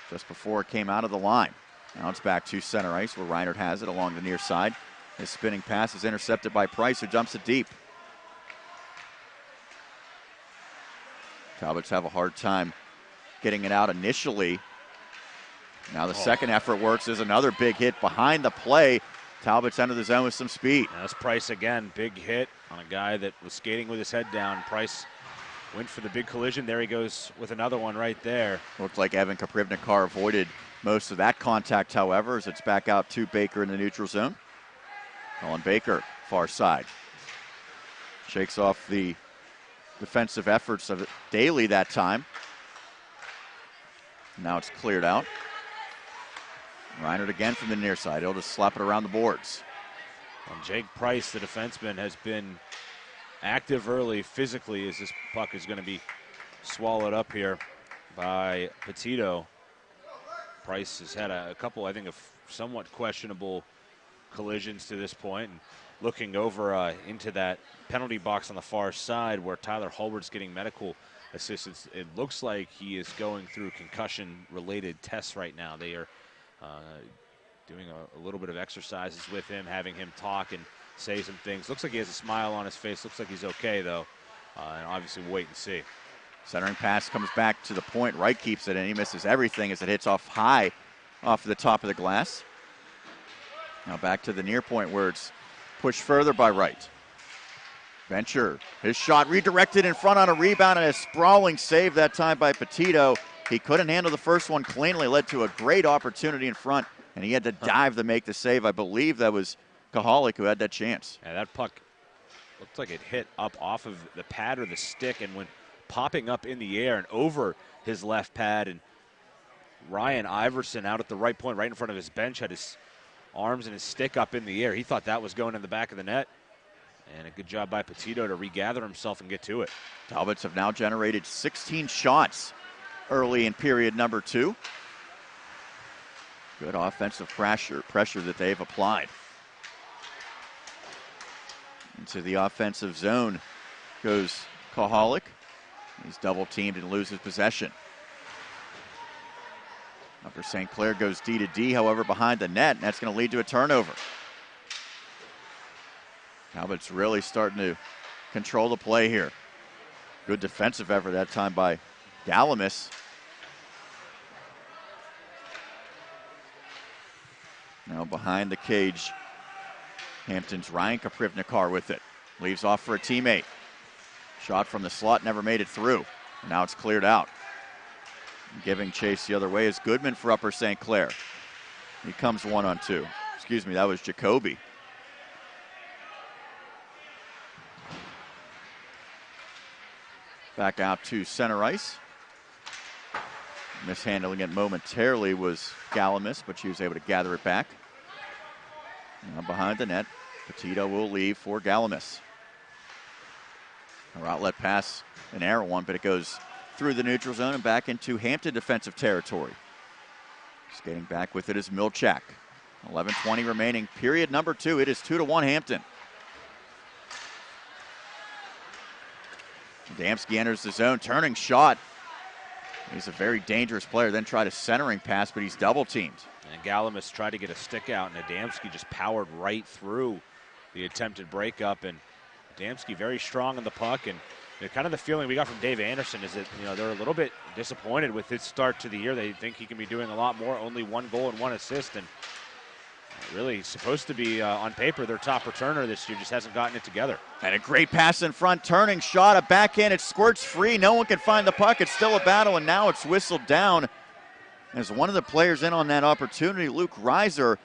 Speaker 3: Just before it came out of the line. Now it's back to center ice where Reinert has it along the near side. His spinning pass is intercepted by Price, who dumps it deep. Talbots have a hard time getting it out initially. Now the second effort works. There's another big hit behind the play. Talbots enter the zone with some speed.
Speaker 4: That's Price again. Big hit on a guy that was skating with his head down. Price went for the big collision. There he goes with another one right there.
Speaker 3: Looked like Evan Kaprivnikar avoided most of that contact, however, as it's back out to Baker in the neutral zone. Colin Baker, far side. Shakes off the defensive efforts of Daly that time. Now it's cleared out. Reinert again from the near side. He'll just slap it around the boards.
Speaker 4: And Jake Price, the defenseman, has been active early physically as this puck is going to be swallowed up here by Petito. Price has had a couple, I think, of somewhat questionable collisions to this point. And looking over into that penalty box on the far side where Tyler Hallward's getting medical assistance, it looks like he is going through concussion-related tests right now. They are doing a little bit of exercises with him, having him talk and say some things. Looks like he has a smile on his face. Looks like he's okay, though. And obviously we'll wait and see.
Speaker 3: Centering pass comes back to the point. Wright keeps it, and he misses everything as it hits off high off the top of the glass. Now back to the near point where it's pushed further by Wright. Venture, his shot redirected in front on a rebound and a sprawling save that time by Petito. He couldn't handle the first one cleanly, led to a great opportunity in front, and he had to dive to make the save. I believe that was Kahalik who had that chance.
Speaker 4: Yeah, that puck looked like it hit up off of the pad or the stick and went popping up in the air and over his left pad. And Ryan Iverson out at the right point, right in front of his bench, had his arms and his stick up in the air. He thought that was going in the back of the net. And a good job by Petito to regather himself and get to it.
Speaker 3: Talbots have now generated 16 shots early in period number 2. Good offensive pressure that they've applied. Into the offensive zone goes Kahalik. He's double teamed and loses possession. Upper St. Clair goes D to D, however, behind the net, and that's going to lead to a turnover. Talbot's really starting to control the play here. Good defensive effort that time by Galamis. Now behind the cage, Hampton's Ryan Kaprivnikar with it. Leaves off for a teammate. Shot from the slot, never made it through. Now it's cleared out. Giving chase the other way is Goodman for Upper St. Clair. He comes 1-on-2. Excuse me, that was Jacoby. Back out to center ice. Mishandling it momentarily was Galamis, but she was able to gather it back. Now behind the net, Petito will leave for Galamis. Her outlet pass, an arrow one, but it goes through the neutral zone and back into Hampton defensive territory. Skating back with it is Milchak. 11:20 remaining, period number 2. It is 2-1 Hampton. Adamski enters the zone, turning shot. He's a very dangerous player, then tried a centering pass, but he's double teamed.
Speaker 4: And Galamis tried to get a stick out, and Adamski just powered right through the attempted breakup. And Adamski very strong on the puck, and kind of the feeling we got from Dave Anderson is that they're a little bit disappointed with his start to the year. They think he can be doing a lot more, only 1 goal and 1 assist, and really supposed to be on paper their top returner this year, just hasn't gotten it together.
Speaker 3: And a great pass in front, turning shot, a backhand, it squirts free. No one can find the puck. It's still a battle, and now it's whistled down. As one of the players in on that opportunity, Luke Reiser,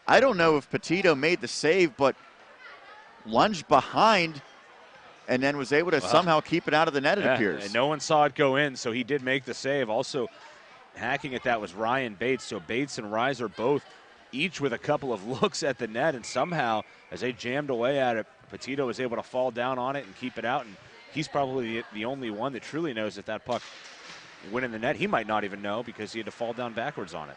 Speaker 3: I don't know if Petito made the save, but lunged behind and then was able to somehow keep it out of the net, it appears.
Speaker 4: And no one saw it go in, so he did make the save. Also hacking at that was Ryan Bates, so Bates and Reiser both each with a couple of looks at the net, and somehow as they jammed away at it, Petito was able to fall down on it and keep it out, and he's probably the only one that truly knows that that puck went in the net. He might not even know because he had to fall down backwards on it.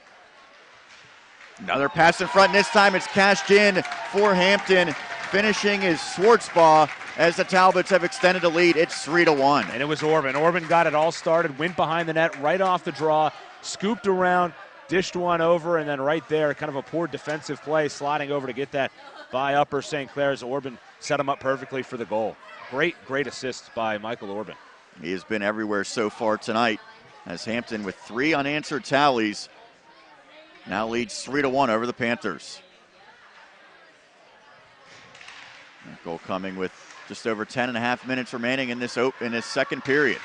Speaker 3: Another pass in front, and this time it's cashed in for Hampton. Finishing is Schwartzbaugh as the Talbots have extended the lead. It's 3-1.
Speaker 4: And it was Orban. Orban got it all started, went behind the net right off the draw, scooped around, dished one over, and then right there, kind of a poor defensive play, sliding over to get that by Upper St. Clair as Orban set him up perfectly for the goal. Great assist by Michael Orban.
Speaker 3: He has been everywhere so far tonight as Hampton with 3 unanswered tallies now leads 3-1 over the Panthers. That goal coming with just over 10.5 minutes remaining in this second period.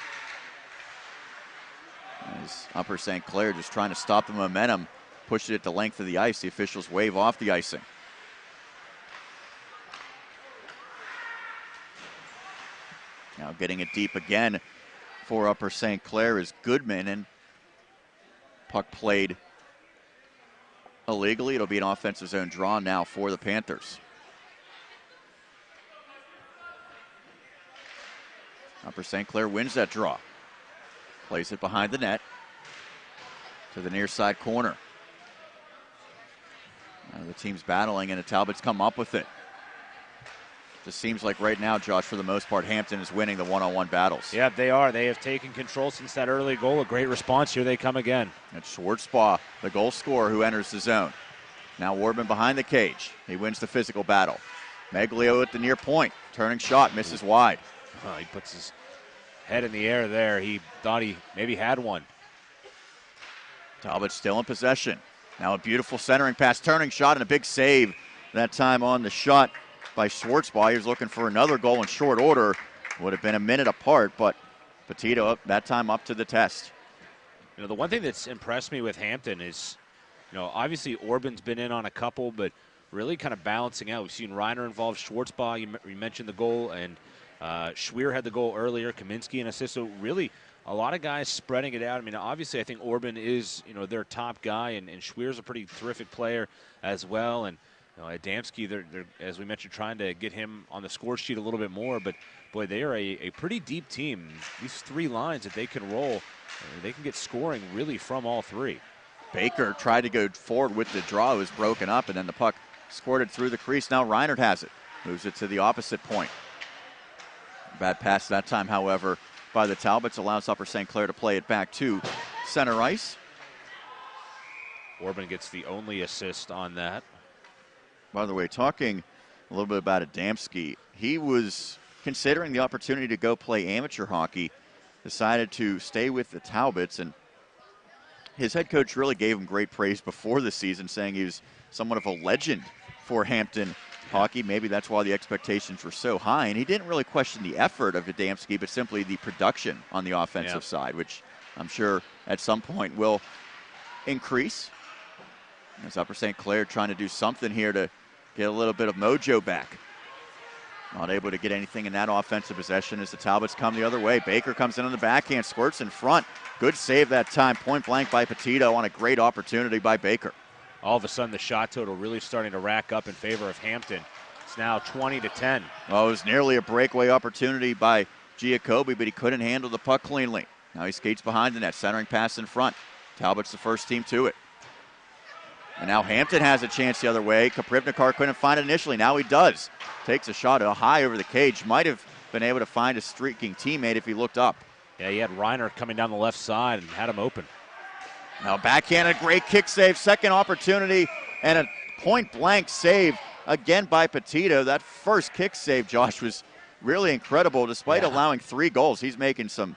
Speaker 3: As Upper St. Clair just trying to stop the momentum, pushed it the length of the ice. The officials wave off the icing. Now getting it deep again for Upper St. Clair is Goodman, and puck played illegally. It'll be an offensive zone draw now for the Panthers. Upper St. Clair wins that draw. Plays it behind the net to the near side corner. The team's battling, and the Talbots come up with it. Just seems like right now, Josh, for the most part, Hampton is winning the one-on-one battles.
Speaker 4: Yeah, they are. They have taken control since that early goal. A great response. Here they come again.
Speaker 3: It's Schwartzbaugh, the goal scorer, who enters the zone. Now Wardman behind the cage. He wins the physical battle. Meglio at the near point. Turning shot, misses wide.
Speaker 4: Oh, he puts his head in the air there. He thought he maybe had one.
Speaker 3: Talbot still in possession. Now a beautiful centering pass, turning shot, and a big save that time on the shot by Schwartzbaugh. He was looking for another goal in short order. Would have been a minute apart, but Petito that time up to the test.
Speaker 4: You know, the one thing that's impressed me with Hampton is, you know, obviously Orban's been in on a couple, but really kind of balancing out. We've seen Reiner involved, Schwartzbaugh, you mentioned the goal, and Schwier had the goal earlier, Kaminsky an assist. So really a lot of guys spreading it out. I mean, obviously I think Orban is, you know, their top guy, and Schwier's a pretty terrific player as well. And Adamski, they're, as we mentioned, trying to get him on the score sheet a little bit more. But, boy, they are a pretty deep team. These three lines that they can roll, they can get scoring really from all three.
Speaker 3: Baker tried to go forward with the draw. It was broken up, and then the puck squirted through the crease. Now Reinert has it. Moves it to the opposite point. Bad pass that time, however, by the Talbots. Allows Upper St. Clair to play it back to center ice.
Speaker 4: Orban gets the only assist on that.
Speaker 3: By the way, talking a little bit about Adamski, he was considering the opportunity to go play amateur hockey, decided to stay with the Talbots, and his head coach really gave him great praise before the season, saying he was somewhat of a legend for Hampton hockey. Maybe that's why the expectations were so high, and he didn't really question the effort of Adamski, but simply the production on the offensive side, which I'm sure at some point will increase. As Upper St. Clair trying to do something here to get a little bit of mojo back. Not able to get anything in that offensive possession as the Talbots come the other way. Baker comes in on the backhand, squirts in front. Good save that time, point blank by Petito on a great opportunity by Baker.
Speaker 4: All of a sudden the shot total really starting to rack up in favor of Hampton. It's now 20-10.
Speaker 3: Well, it was nearly a breakaway opportunity by Giacobbe, but he couldn't handle the puck cleanly. Now he skates behind the net, centering pass in front. Talbot's the first team to it. And now Hampton has a chance the other way. Kaprivnikar couldn't find it initially. Now he does. Takes a shot high over the cage. Might have been able to find a streaking teammate if he looked up.
Speaker 4: Yeah, he had Reiner coming down the left side and had him open.
Speaker 3: Now backhanded, great kick save. Second opportunity and a point-blank save again by Petito. That first kick save, Josh, was really incredible. Despite allowing 3 goals, he's making some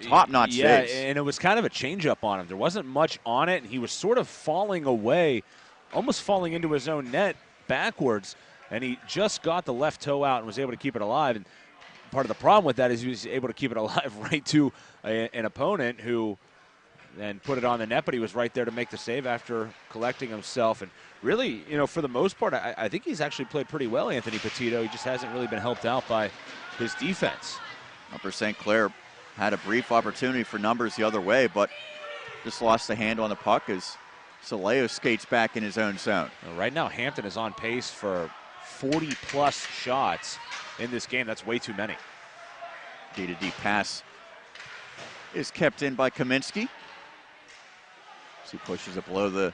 Speaker 3: top-notch saves.
Speaker 4: Yeah, and it was kind of a change-up on him. There wasn't much on it, and he was sort of falling away, almost falling into his own net backwards, and he just got the left toe out and was able to keep it alive. And part of the problem with that is he was able to keep it alive right to an opponent who then put it on the net, but he was right there to make the save after collecting himself. And really, you know, for the most part, I think he's actually played pretty well, Anthony Petito. He just hasn't really been helped out by his defense.
Speaker 3: Upper St. Clair had a brief opportunity for numbers the other way, but just lost the hand on the puck as Soleo skates back in his own zone.
Speaker 4: Well, right now, Hampton is on pace for 40-plus shots in this game. That's way too many.
Speaker 3: D-to-D pass is kept in by Kaminsky. So he pushes it below the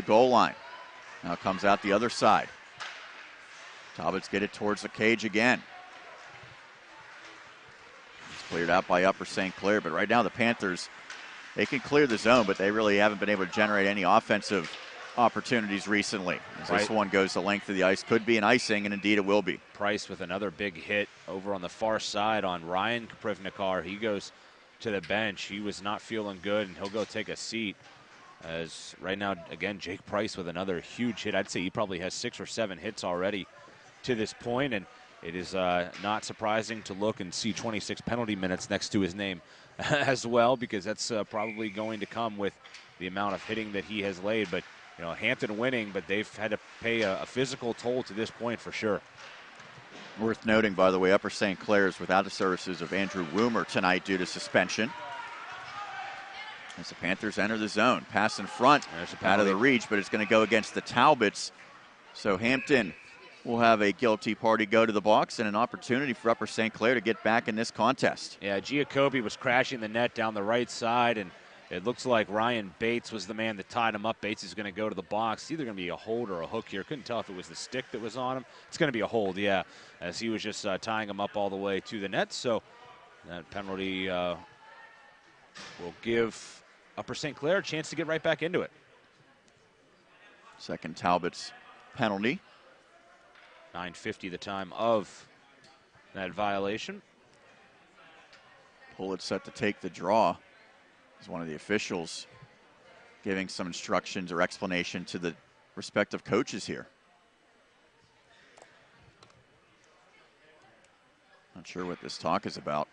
Speaker 3: goal line. Now comes out the other side. Talbots get it towards the cage again. Cleared out by Upper St. Clair, but right now the Panthers, they can clear the zone, but they really haven't been able to generate any offensive opportunities recently. As this one goes the length of the ice, could be an icing, and indeed it will be.
Speaker 4: Price with another big hit over on the far side on Ryan Kaprivnikar. He goes to the bench. He was not feeling good, and he'll go take a seat. As right now, again, Jake Price with another huge hit. I'd say he probably has 6 or 7 hits already to this point, and it is not surprising to look and see 26 penalty minutes next to his name as well, because that's probably going to come with the amount of hitting that he has laid. But, you know, Hampton winning, but they've had to pay a physical toll to this point for sure.
Speaker 3: Worth noting, by the way, Upper St. Clair is without the services of Andrew Woomer tonight due to suspension. As the Panthers enter the zone. Pass in front, out of the reach, but it's going to go against the Talbots. So Hampton will have a guilty party go to the box and an opportunity for Upper St. Clair to get back in this contest.
Speaker 4: Yeah, Giacobbe was crashing the net down the right side, and it looks like Ryan Bates was the man that tied him up. Bates is going to go to the box. It's either going to be a hold or a hook here. Couldn't tell if it was the stick that was on him. It's going to be a hold, yeah, as he was just tying him up all the way to the net. So that penalty will give Upper St. Clair a chance to get right back into it.
Speaker 3: Second Talbots penalty.
Speaker 4: 9:50 the time of that violation.
Speaker 3: Pullett set to take the draw. As one of the officials giving some instructions or explanation to the respective coaches here. Not sure what this talk is about.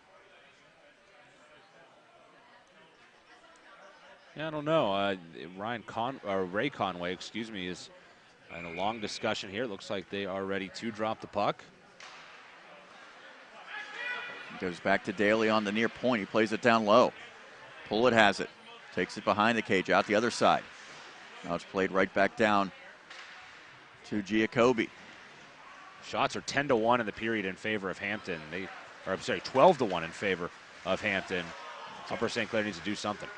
Speaker 4: Yeah, I don't know. Ray Conway, excuse me, is in a long discussion here. Looks like they are ready to drop the puck.
Speaker 3: Goes back to Daly on the near point. He plays it down low. Pullett has it. Takes it behind the cage, out the other side. Now it's played right back down to Giacobbe.
Speaker 4: Shots are 10-1 in the period in favor of Hampton. 12-1 in favor of Hampton. Upper St. Clair needs to do something.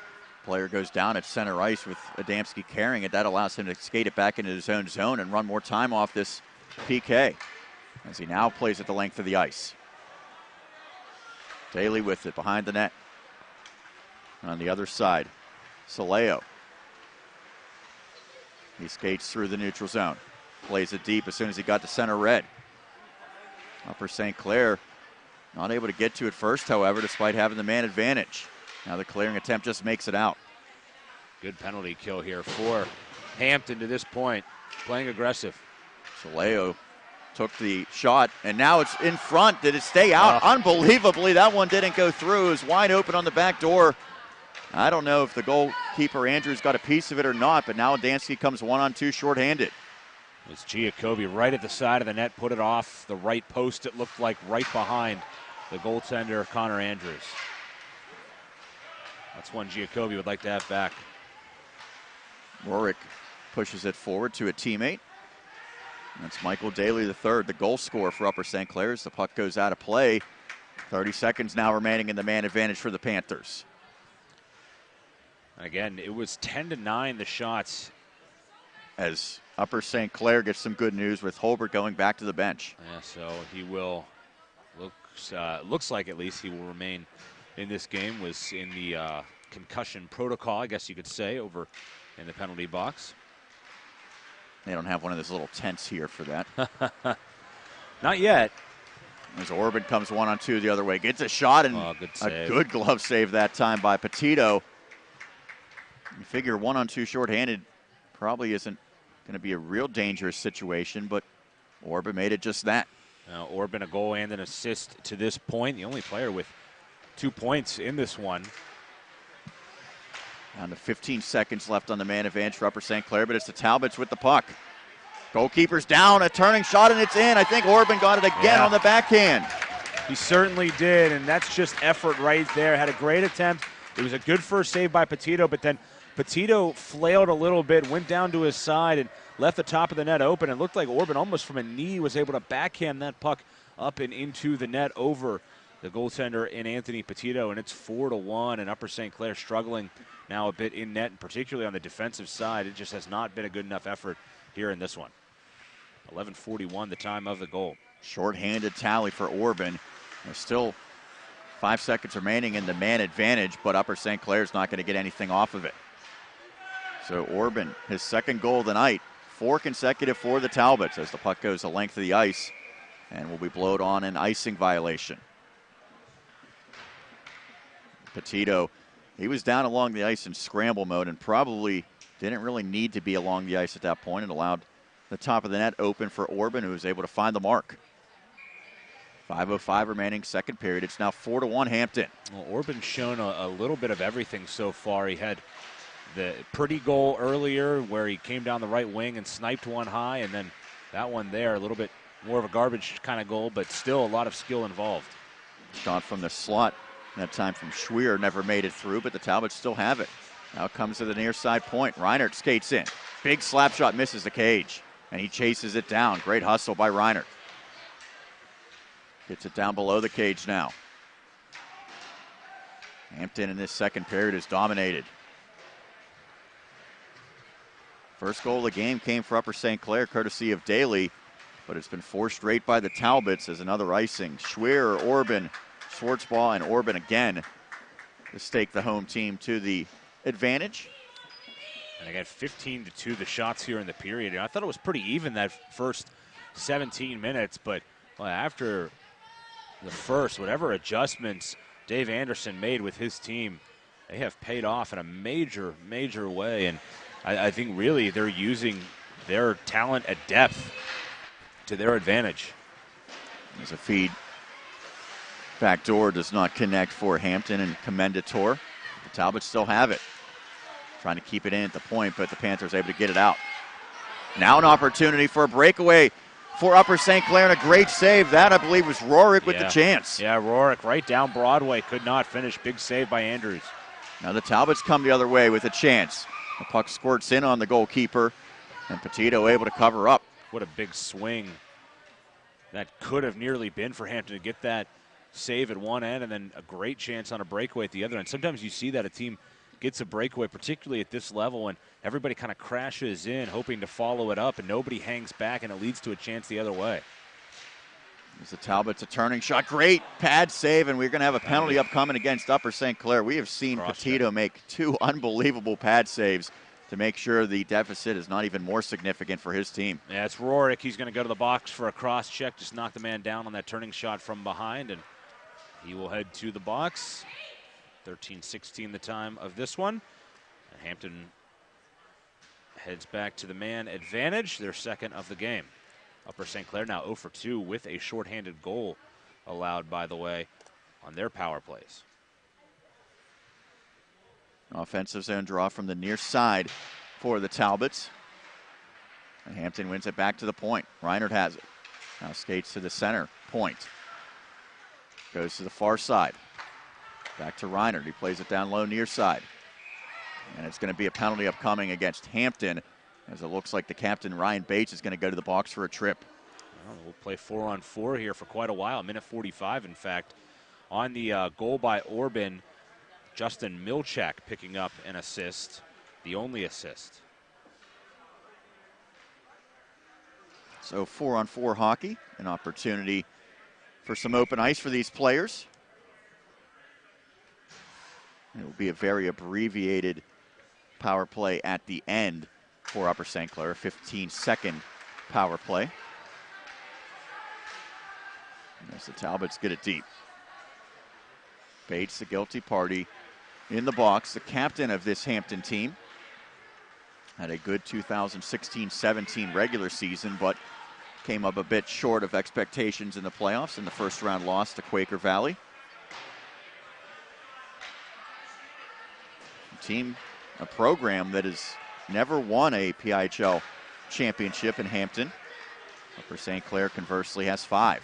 Speaker 3: Player goes down at center ice with Adamski carrying it. That allows him to skate it back into his own zone and run more time off this PK as he now plays at the length of the ice. Daly with it behind the net. On the other side, Soleo. He skates through the neutral zone. Plays it deep as soon as he got to center red. Upper St. Clair not able to get to it first, however, despite having the man advantage. Now the clearing attempt just makes it out.
Speaker 4: Good penalty kill here for Hampton to this point. Playing aggressive.
Speaker 3: Soleo took the shot, and now it's in front. Did it stay out? Unbelievably, that one didn't go through. It was wide open on the back door. I don't know if the goalkeeper, Andrews, got a piece of it or not, but now Adamski comes 1-on-2 shorthanded.
Speaker 4: It's Giacobbe right at the side of the net, put it off the right post, it looked like, right behind the goaltender, Connor Andrews. That's one Giacobbe would like to have back.
Speaker 3: Rourke pushes it forward to a teammate. That's Michael Daly III, the goal scorer for Upper St. Clair. The puck goes out of play. 30 seconds now remaining in the man advantage for the Panthers.
Speaker 4: Again, it was 10-9 the shots.
Speaker 3: As Upper St. Clair gets some good news with Holbert going back to the bench.
Speaker 4: Yeah, so he will, looks like at least he will remain in this game. Was in the concussion protocol, I guess you could say, over in the penalty box.
Speaker 3: They don't have one of those little tents here for that.
Speaker 4: Not yet.
Speaker 3: As Orban comes 1-on-2 the other way. Gets a shot and a good glove save that time by Petito. You figure 1-on-2 shorthanded probably isn't going to be a real dangerous situation, but Orban made it just that.
Speaker 4: Now, Orban a goal and an assist to this point. The only player with 2 points in this one.
Speaker 3: Down to 15 seconds left on the man advantage for Upper St. Clair, but it's the Talbots with the puck. Goalkeeper's down, a turning shot, and it's in. I think Orban got it again on the backhand.
Speaker 4: He certainly did, and that's just effort right there. Had a great attempt. It was a good first save by Petito, but then Petito flailed a little bit, went down to his side, and left the top of the net open. It looked like Orban almost from a knee was able to backhand that puck up and into the net over the goaltender in Anthony Petito, and it's 4-1, and Upper St. Clair struggling now a bit in net, and particularly on the defensive side. It just has not been a good enough effort here in this one. 11:41 the time of the goal.
Speaker 3: Short-handed tally for Orban. There's still 5 seconds remaining in the man advantage, but Upper St. Clair's not going to get anything off of it. So Orban, his second goal of the night, 4 consecutive for the Talbots as the puck goes the length of the ice and will be blowed on an icing violation. Petito, he was down along the ice in scramble mode and probably didn't really need to be along the ice at that point. It allowed the top of the net open for Orban, who was able to find the mark. 5:05 remaining, second period. It's now 4-1 Hampton.
Speaker 4: Well, Orban's shown a little bit of everything so far. He had the pretty goal earlier where he came down the right wing and sniped one high, and then that one there, a little bit more of a garbage kind of goal, but still a lot of skill involved.
Speaker 3: Shot from the slot, that time from Schweer, never made it through, but the Talbots still have it. Now comes to the near side point. Reinert skates in. Big slap shot, misses the cage, and he chases it down. Great hustle by Reinert. Gets it down below the cage now. Hampton in this second period is dominated. First goal of the game came for Upper St. Clair, courtesy of Daly, but it's been forced right by the Talbots as another icing. Schwerer, Orban, Schwartzball, and Orban again to stake the home team to the advantage.
Speaker 4: And again, 15-2 the shots here in the period. I thought it was pretty even that first 17 minutes, but after the first, whatever adjustments Dave Anderson made with his team, they have paid off in a major, major way. And I think really they're using their talent at depth to their advantage.
Speaker 3: There's a feed. Backdoor does not connect for Hampton and Commendator. The Talbots still have it. Trying to keep it in at the point, but the Panthers able to get it out. Now an opportunity for a breakaway for Upper St. Clair, and a great save. That, I believe, was Rorick with the chance.
Speaker 4: Yeah, Rorick right down Broadway. Could not finish. Big save by Andrews.
Speaker 3: Now the Talbots come the other way with a chance. The puck squirts in on the goalkeeper, and Petito able to cover up.
Speaker 4: What a big swing. That could have nearly been for Hampton to get that save at one end, and then a great chance on a breakaway at the other end. Sometimes you see that a team gets a breakaway, particularly at this level, and everybody kind of crashes in, hoping to follow it up, and nobody hangs back, and it leads to a chance the other way.
Speaker 3: There's the Talbots, a turning shot. Great pad save, and we're going to have a penalty upcoming against Upper St. Clair. We have seen Petito make two unbelievable pad saves to make sure the deficit is not even more significant for his team.
Speaker 4: Yeah, it's Rorick. He's going to go to the box for a cross check, just knock the man down on that turning shot from behind, and he will head to the box. 13-16 the time of this one. And Hampton heads back to the man advantage, their second of the game. Upper St. Clair now 0 for 2 with a shorthanded goal allowed, by the way, on their power plays.
Speaker 3: Offensive zone draw from the near side for the Talbots. And Hampton wins it back to the point. Reinert has it. Now skates to the center point. Goes to the far side. Back to Reinert. He plays it down low near side. And it's going to be a penalty upcoming against Hampton, as it looks like the captain, Ryan Bates, is going to go to the box for a trip.
Speaker 4: Well, we'll play 4-on-4 here for quite a while, minute 45, in fact. On the goal by Orban, Justin Milchak picking up an assist, the only assist.
Speaker 3: So 4-on-4 hockey, an opportunity for some open ice for these players. It will be a very abbreviated power play at the end for Upper St. Clair, a 15-second power play. And as the Talbots get it deep. Bates, the guilty party, in the box. The captain of this Hampton team had a good 2016-17 regular season, but came up a bit short of expectations in the playoffs in the first round loss to Quaker Valley. A program that has never won a PIHL championship in Hampton. Upper St. Clair, conversely, has 5.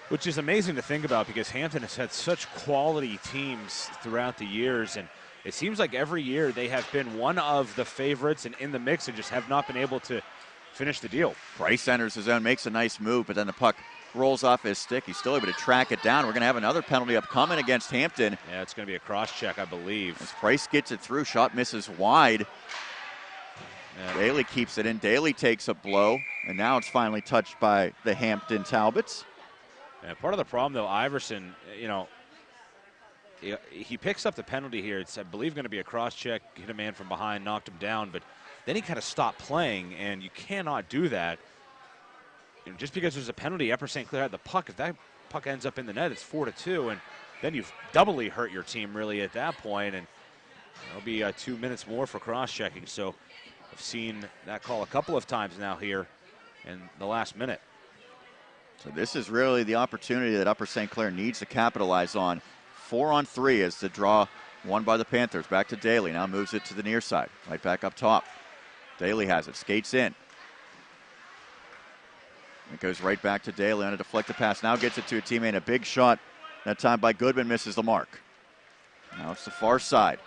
Speaker 4: Which is amazing to think about, because Hampton has had such quality teams throughout the years, and it seems like every year they have been one of the favorites and in the mix and just have not been able to finish the deal.
Speaker 3: Price enters his own, makes a nice move, but then the puck rolls off his stick. He's still able to track it down. We're going to have another penalty upcoming against Hampton.
Speaker 4: Yeah, it's going to be a cross check, I believe.
Speaker 3: As Price gets it through, shot misses wide. Yeah. Daly keeps it in. Daly takes a blow, and now it's finally touched by the Hampton Talbots.
Speaker 4: Yeah, part of the problem, though, Iverson, he picks up the penalty here. It's, I believe, going to be a cross check, hit a man from behind, knocked him down, but then he kind of stopped playing, and you cannot do that. Just because there's a penalty, Upper St. Clair had the puck. If that puck ends up in the net, it's 4-2, and then you've doubly hurt your team really at that point, and there'll be 2 minutes more for cross-checking. So I've seen that call a couple of times now here in the last minute.
Speaker 3: So this is really the opportunity that Upper St. Clair needs to capitalize on. 4-on-3 is the draw won by the Panthers. Back to Daly. Now moves it to the near side, right back up top. Daly has it, skates in. It goes right back to Daly on a deflected pass. Now gets it to a teammate. A big shot. That time by Goodman, misses the mark. Now it's the far side.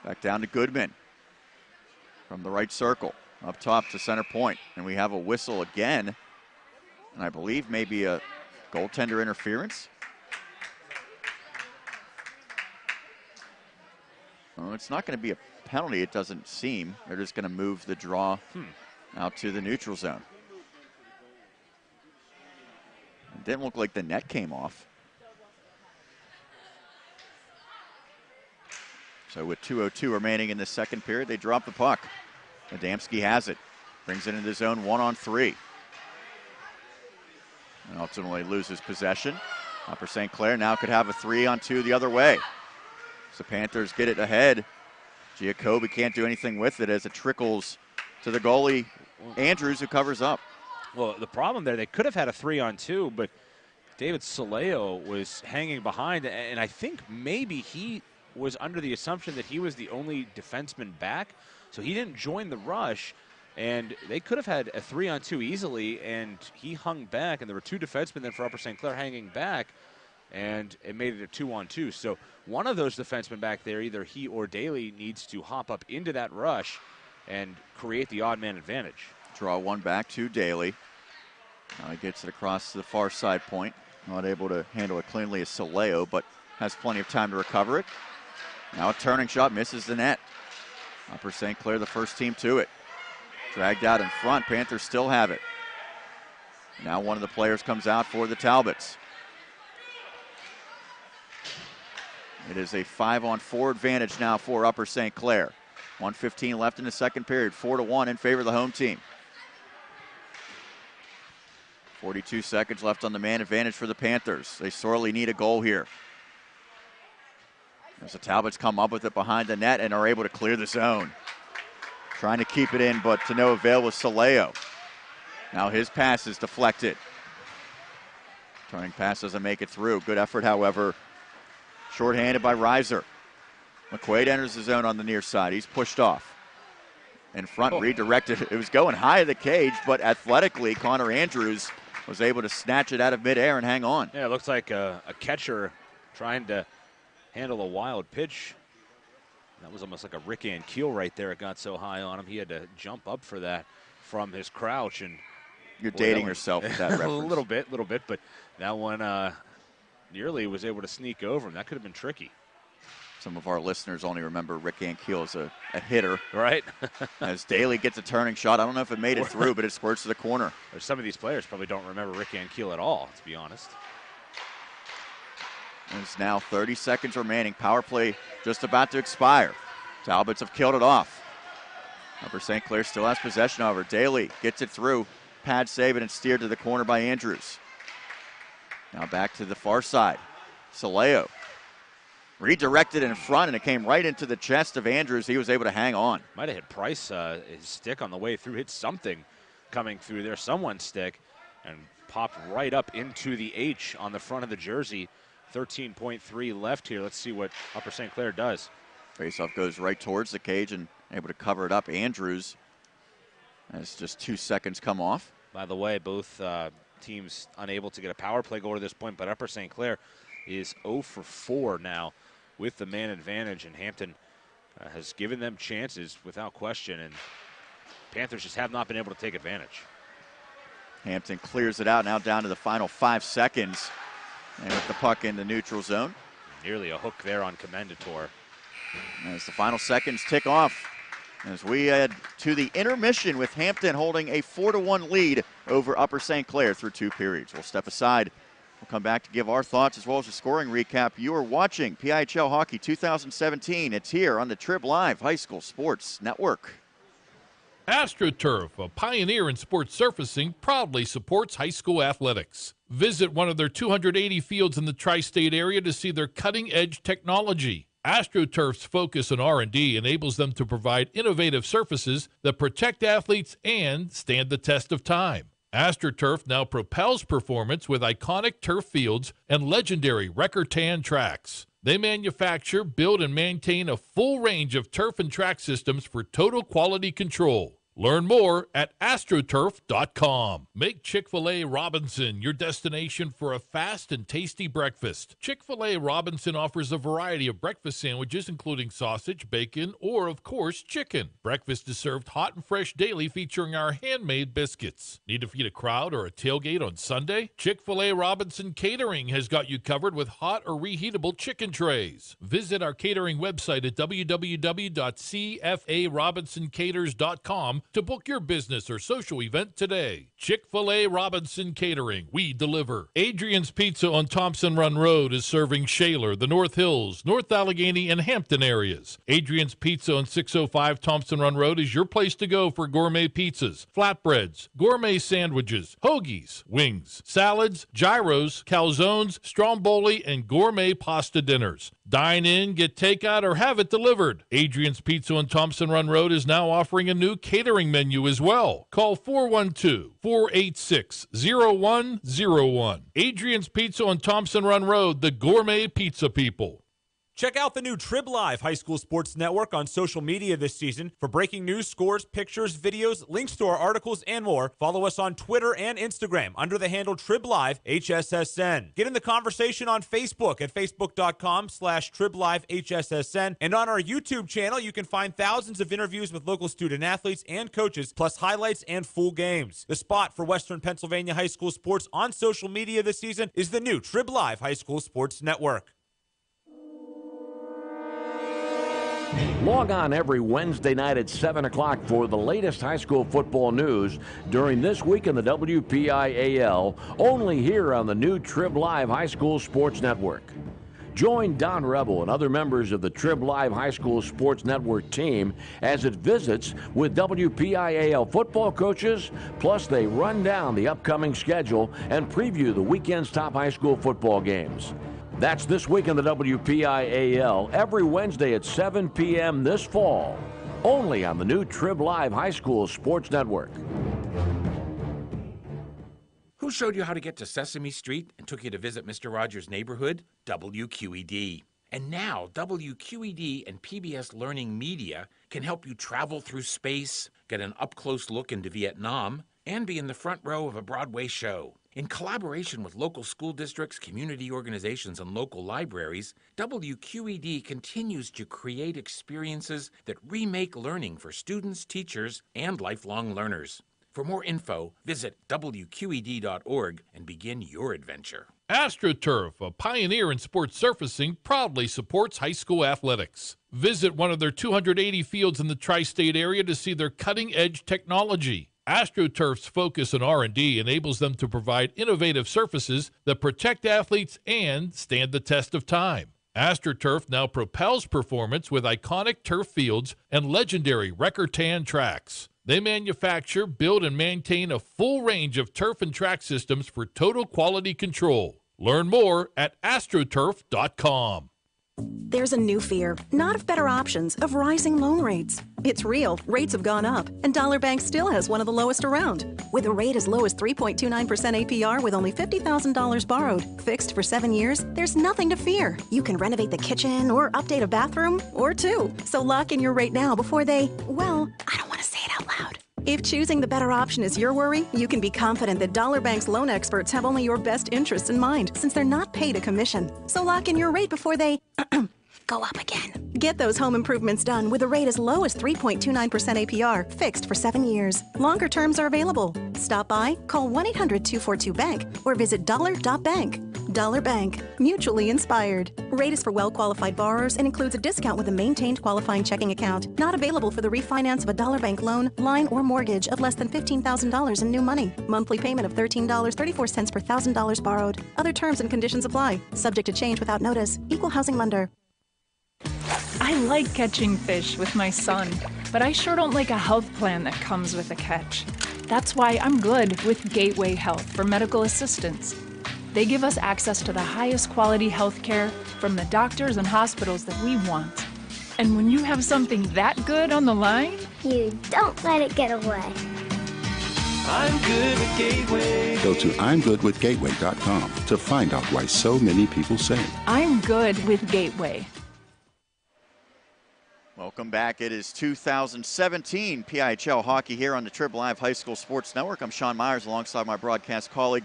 Speaker 3: Back down to Goodman from the right circle, up top to center point. And we have a whistle again, and I believe maybe a goaltender interference. Well, it's not going to be a penalty, it doesn't seem. They're just going to move the draw out to the neutral zone. It didn't look like the net came off. So with 2:02 remaining in the second period, they drop the puck. Adamski has it. Brings it into zone 1-on-3. And ultimately loses possession. Upper St. Clair now could have a 3-on-2 the other way. So Panthers get it ahead. Giacobbe can't do anything with it as it trickles to the goalie, Andrews, who covers up.
Speaker 4: Well, the problem there, they could have had a 3-on-2, but David Soleo was hanging behind, and I think maybe he was under the assumption that he was the only defenseman back, so he didn't join the rush, and they could have had a 3-on-2 easily, and he hung back, and there were two defensemen then for Upper St. Clair hanging back, and it made it a 2-on-2. So one of those defensemen back there, either he or Daly, needs to hop up into that rush and create the odd man advantage.
Speaker 3: Draw one back to Daly. Now he gets it across to the far side point. Not able to handle it cleanly as Soleo, but has plenty of time to recover it. Now a turning shot misses the net. Upper St. Clair, the first team to it. Dragged out in front. Panthers still have it. Now one of the players comes out for the Talbots. It is a 5-on-4 advantage now for Upper St. Clair. 1:15 left in the second period. 4-1 in favor of the home team. 42 seconds left on the man advantage for the Panthers. They sorely need a goal here. As the Talbots come up with it behind the net and are able to clear the zone. Trying to keep it in, but to no avail with Soleo. Now his pass is deflected. Turning pass doesn't make it through. Good effort, however. Shorthanded by Reiser. McQuaid enters the zone on the near side. He's pushed off. In front, redirected. It was going high of the cage, but athletically, Connor Andrews was able to snatch it out of midair and hang on.
Speaker 4: Yeah, it looks like a catcher trying to handle a wild pitch. That was almost like a Rick Ankiel right there. It got so high on him. He had to jump up for that from his crouch. And
Speaker 3: you're dating yourself with that reference.
Speaker 4: a little bit, but that one nearly was able to sneak over him. That could have been tricky.
Speaker 3: Some of our listeners only remember Rick Ankiel as a hitter.
Speaker 4: Right.
Speaker 3: As Daly gets a turning shot. I don't know if it made it through, but it squirts to the corner.
Speaker 4: Some of these players probably don't remember Rick Ankiel at all, to be honest.
Speaker 3: There's now 30 seconds remaining. Power play just about to expire. Talbots have killed it off. Upper St. Clair still has possession, however. Daly gets it through. Pad save it and steered to the corner by Andrews. Now back to the far side. Soleo redirected in front, and it came right into the chest of Andrews. He was able to hang on.
Speaker 4: Might have hit Price, his stick on the way through. Hit something coming through there, someone's stick, and popped right up into the H on the front of the jersey. 13.3 left here. Let's see what Upper St. Clair does.
Speaker 3: Faceoff goes right towards the cage and able to cover it up. Andrews, as just 2 seconds come off.
Speaker 4: By the way, both teams unable to get a power play goal to this point, but Upper St. Clair is 0 for 4 now with the man advantage, and Hampton has given them chances without question, and Panthers just have not been able to take advantage.
Speaker 3: Hampton clears it out, now down to the final 5 seconds, and with the puck in the neutral zone.
Speaker 4: Nearly a hook there on Commendator.
Speaker 3: As the final seconds tick off, as we head to the intermission with Hampton holding a 4-1 lead over Upper St. Clair through 2 periods. We'll step aside. We'll come back to give our thoughts as well as a scoring recap. You are watching PIHL Hockey 2017. It's here on the Trib Live High School Sports Network.
Speaker 2: AstroTurf, a pioneer in sports surfacing, proudly supports high school athletics. Visit one of their 280 fields in the tri-state area to see their cutting-edge technology. AstroTurf's focus on R&D enables them to provide innovative surfaces that protect athletes and stand the test of time. AstroTurf now propels performance with iconic turf fields and legendary Recor-Tan tracks. They manufacture, build, and maintain a full range of turf and track systems for total quality control. Learn more at astroturf.com. Make Chick-fil-A Robinson your destination for a fast and tasty breakfast. Chick-fil-A Robinson offers a variety of breakfast sandwiches, including sausage, bacon, or, of course, chicken. Breakfast is served hot and fresh daily, featuring our handmade biscuits. Need to feed a crowd or a tailgate on Sunday? Chick-fil-A Robinson Catering has got you covered with hot or reheatable chicken trays. Visit our catering website at www.cfarobinsoncaters.com to book your business or social event today. Chick-fil-A Robinson Catering. We deliver. Adrian's Pizza on Thompson Run Road is serving Shaler, the North Hills, North Allegheny, and Hampton areas. Adrian's Pizza on 605 Thompson Run Road is your place to go for gourmet pizzas, flatbreads, gourmet sandwiches, hoagies, wings, salads, gyros, calzones, stromboli, and gourmet pasta dinners. Dine in, get takeout, or have it delivered. Adrian's Pizza on Thompson Run Road is now offering a new catering menu as well. Call 412-486-0101. Adrian's Pizza on Thompson Run Road, the gourmet pizza people.
Speaker 8: Check out the new Trib Live High School Sports Network on social media this season for breaking news, scores, pictures, videos, links to our articles, and more. Follow us on Twitter and Instagram under the handle Trib Live HSSN. Get in the conversation on Facebook at facebook.com/Trib Live HSSN. And on our YouTube channel, you can find thousands of interviews with local student athletes and coaches, plus highlights and full games. The spot for Western Pennsylvania high school sports on social media this season is the new Trib Live High School Sports Network.
Speaker 1: Log on every Wednesday night at 7 o'clock for the latest high school football news during This Week in the WPIHL, only here on the new Trib Live High School Sports Network. Join Don Rebel and other members of the Trib Live High School Sports Network team as it visits with WPIHL football coaches, plus they run down the upcoming schedule and preview the weekend's top high school football games. That's This Week in the WPIHL, every Wednesday at 7 p.m. this fall, only on the new Trib Live High School Sports Network.
Speaker 9: Who showed you how to get to Sesame Street and took you to visit Mr. Rogers' neighborhood? WQED. And now, WQED and PBS Learning Media can help you travel through space, get an up-close look into Vietnam, and be in the front row of a Broadway show. In collaboration with local school districts, community organizations, and local libraries, WQED continues to create experiences that remake learning for students, teachers, and lifelong learners. For more info, visit WQED.org and begin your adventure.
Speaker 2: AstroTurf, a pioneer in sports surfacing, proudly supports high school athletics. Visit one of their 280 fields in the tri-state area to see their cutting-edge technology. AstroTurf's focus on R&D enables them to provide innovative surfaces that protect athletes and stand the test of time. AstroTurf now propels performance with iconic turf fields and legendary Record-Tan tracks. They manufacture, build, and maintain a full range of turf and track systems for total quality control. Learn more at astroturf.com.
Speaker 10: There's a new fear, not of better options, of rising loan rates. It's real. Rates have gone up, and Dollar Bank still has one of the lowest around. With a rate as low as 3.29% APR with only $50,000 borrowed, fixed for 7 years, there's nothing to fear. You can renovate the kitchen or update a bathroom or two. So lock in your rate now before they, well, I don't want to say it out loud. If choosing the better option is your worry, you can be confident that Dollar Bank's loan experts have only your best interests in mind, since they're not paid a commission. So lock in your rate before they go up again. Get those home improvements done with a rate as low as 3.29% APR, fixed for 7 years. Longer terms are available. Stop by, call 1-800-242-BANK, or visit dollar.bank. Dollar Bank, mutually inspired. Rate is for well-qualified borrowers and includes a discount with a maintained qualifying checking account. Not available for the refinance of a Dollar Bank loan, line, or mortgage of less than $15,000 in new money. Monthly payment of $13.34 per $1,000 borrowed. Other terms and conditions apply. Subject to change without notice. Equal housing lender.
Speaker 11: I like catching fish with my son, but I sure don't like a health plan that comes with a catch. That's why I'm good with Gateway Health for medical assistance. They give us access to the highest quality health care from the doctors and hospitals that we want. And when you have something that good on the line,
Speaker 12: you don't let it get away.
Speaker 13: I'm good with Gateway.
Speaker 14: Go to I'mGoodWithGateway.com to find out why so many people say
Speaker 11: I'm good with Gateway.
Speaker 3: Welcome back. It is 2017 PIHL hockey here on the Trib Live High School Sports Network. I'm Sean Meyers alongside my broadcast colleague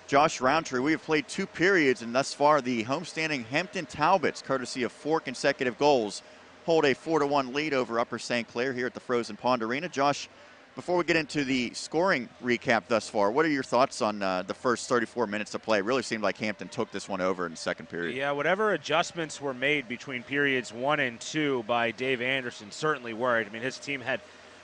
Speaker 3: Josh Rowntree. We have played 2 periods, and thus far the homestanding Hampton Talbots, courtesy of 4 consecutive goals, hold a 4-1 lead over Upper St. Clair here at the Frozen Pond Arena. Josh, before we get into the scoring recap thus far, what are your thoughts on the first 34 minutes of play? It really seemed like Hampton took this one over in the second period.
Speaker 4: Yeah, whatever adjustments were made between periods 1 and 2 by Dave Anderson certainly worried. I mean, his team had,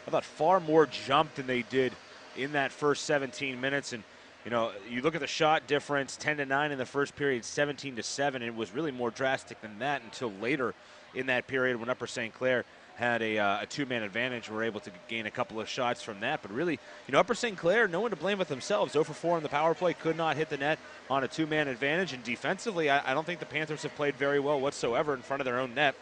Speaker 4: I thought, far more jump than they did in that first 17 minutes. And, you know, you look at the shot difference, 10-9 in the first period, 17-7. And it was really more drastic than that until later in that period when Upper St. Clair had a 2-man advantage. Were able to gain a couple of shots from that. But really, you know, Upper St. Clair, no one to blame but themselves. 0 for 4 on the power play, could not hit the net on a 2-man advantage. And defensively, I don't think the Panthers have played very well whatsoever in front of their own net.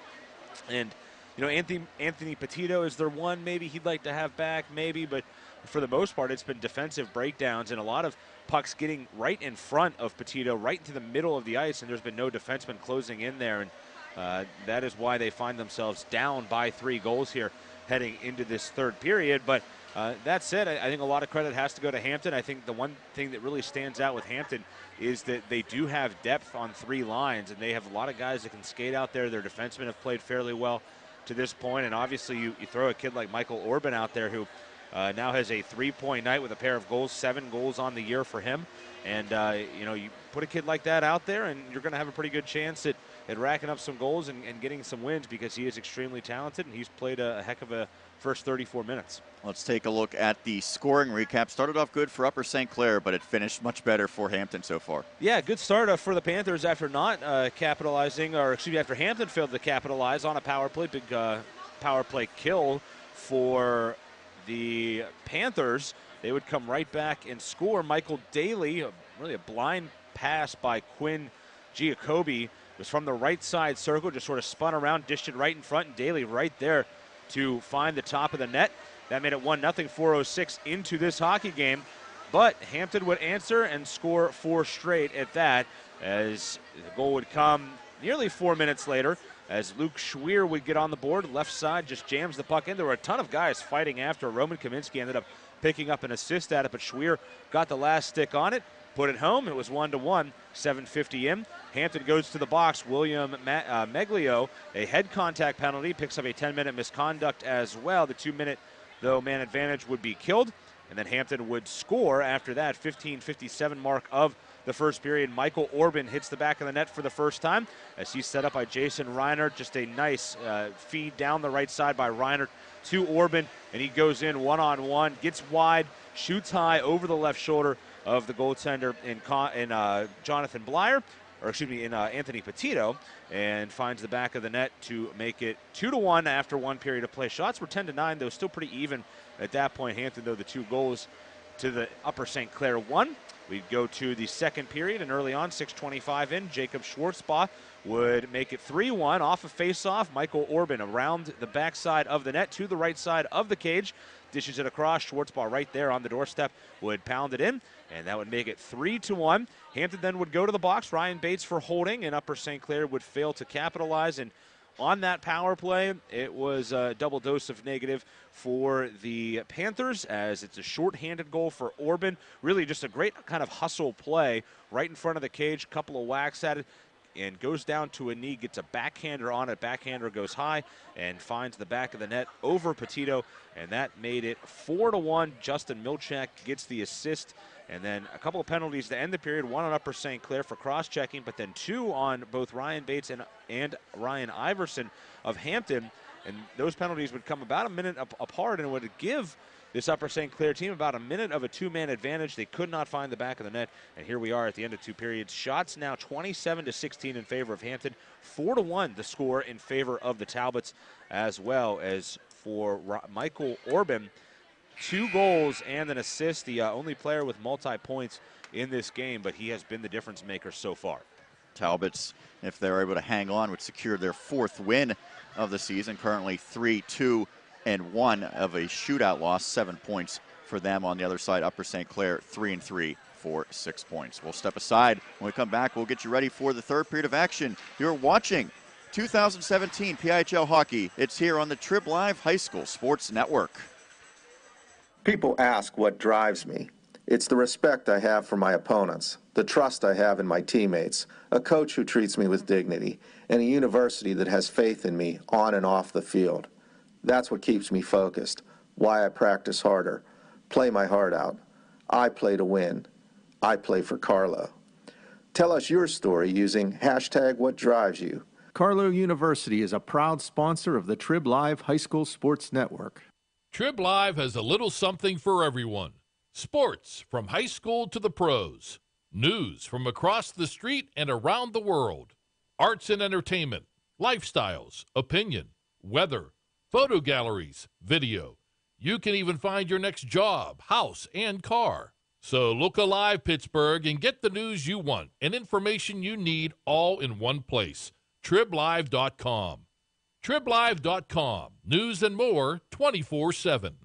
Speaker 4: And, you know, Anthony Petito is their one. Maybe he'd like to have back, maybe. But for the most part, it's been defensive breakdowns and a lot of pucks getting right in front of Petito, right into the middle of the ice. And there's been no defenseman closing in there. And that is why they find themselves down by 3 goals here heading into this third period. But that said, I think a lot of credit has to go to Hampton. I think the one thing that really stands out with Hampton is that they do have depth on 3 lines, and they have a lot of guys that can skate out there. Their defensemen have played fairly well to this point, and obviously you throw a kid like Michael Orban out there who now has a 3-point night with a pair of goals, 7 goals on the year for him. And, you know, you put a kid like that out there, and you're going to have a pretty good chance at racking up some goals and getting some wins because he is extremely talented, and he's played a heck of a first 34 minutes.
Speaker 3: Let's take a look at the scoring recap. Started off good for Upper St. Clair, but it finished much better for Hampton so far.
Speaker 4: Yeah, good start for the Panthers after not capitalizing, or excuse me, after Hampton failed to capitalize on a power play. Big power play kill for the Panthers. They would come right back and score. Michael Daly, really a blind pass by Quinn Giacobbe, was from the right side circle, just sort of spun around, dished it right in front, and Daly right there to find the top of the net. That made it 1-0, 4:06 into this hockey game. But Hampton would answer and score 4 straight at that, as the goal would come nearly 4 minutes later, as Luke Schweer would get on the board. Left side just jams the puck in. There were a ton of guys fighting after. Roman Kaminsky ended up picking up an assist at it, but Schweer got the last stick on it, put it home. It was 1-1, 7:50 in. Hampton goes to the box. William Meglio, a head contact penalty, picks up a 10-minute misconduct as well. The 2-minute, though, man advantage would be killed, and then Hampton would score after that. 15:57 mark of the first period. Michael Orban hits the back of the net for the first time as he's set up by Jason Reinert. Just a nice feed down the right side by Reinert to Orban, and he goes in one-on-one, gets wide, shoots high over the left shoulder of the goaltender in Jonathan Blyer, or excuse me, in Anthony Petito, and finds the back of the net to make it 2-1 after 1 period of play. Shots were 10-9, though still pretty even at that point. Hampton, though, the 2 goals to the Upper St. Clair 1. We'd go to the second period, and early on, 6:25 in, Jacob Schwartzbaugh would make it 3-1 off a face-off. Michael Orban around the backside of the net to the right side of the cage, dishes it across. Schwartzbaugh right there on the doorstep would pound it in, and that would make it 3-1. Hampton then would go to the box. Ryan Bates for holding, and Upper St. Clair would fail to capitalize. And on that power play, it was a double dose of negative for the Panthers, as it's a shorthanded goal for Orban. Really just a great kind of hustle play right in front of the cage, couple of whacks at it, and goes down to a knee, gets a backhander on it. Backhander goes high and finds the back of the net over Petito, and that made it 4-1. Justin Milchak gets the assist, and then a couple of penalties to end the period. 1 on Upper St. Clair for cross-checking, but then 2 on both Ryan Bates and Ryan Iverson of Hampton, and those penalties would come about a minute apart, and would give this Upper St. Clair team about a minute of a 2-man advantage. They could not find the back of the net, and here we are at the end of 2 periods. Shots now 27-16 in favor of Hampton, 4-1 the score in favor of the Talbots, as well as for Michael Orban. 2 goals and an assist, the only player with multi-points in this game, but he has been the difference maker so far.
Speaker 3: Talbots, if they're able to hang on, would secure their 4th win of the season, currently 3-2-1 of a shootout loss, 7 points for them. On the other side, Upper St. Clair 3-3 for 6 points. We'll step aside. When we come back, we'll get you ready for the third period of action. You're watching 2017 PIHL Hockey. It's here on the Trib Live High School Sports Network.
Speaker 6: People ask what drives me. It's the respect I have for my opponents, the trust I have in my teammates, a coach who treats me with dignity, and a university that has faith in me on and off the field. That's what keeps me focused, why I practice harder, play my heart out. I play to win. I play for Carlo. Tell us your story using #WhatDrivesYou.
Speaker 7: Carlo University is a proud sponsor of the Trib Live High School Sports Network.
Speaker 2: Trib Live has a little something for everyone. Sports from high school to the pros. News from across the street and around the world. Arts and entertainment, lifestyles, opinion, weather, photo galleries, video. You can even find your next job, house, and car. So look alive, Pittsburgh, and get the news you want and information you need all in one place. TribLive.com. TribLive.com. News and more 24/7.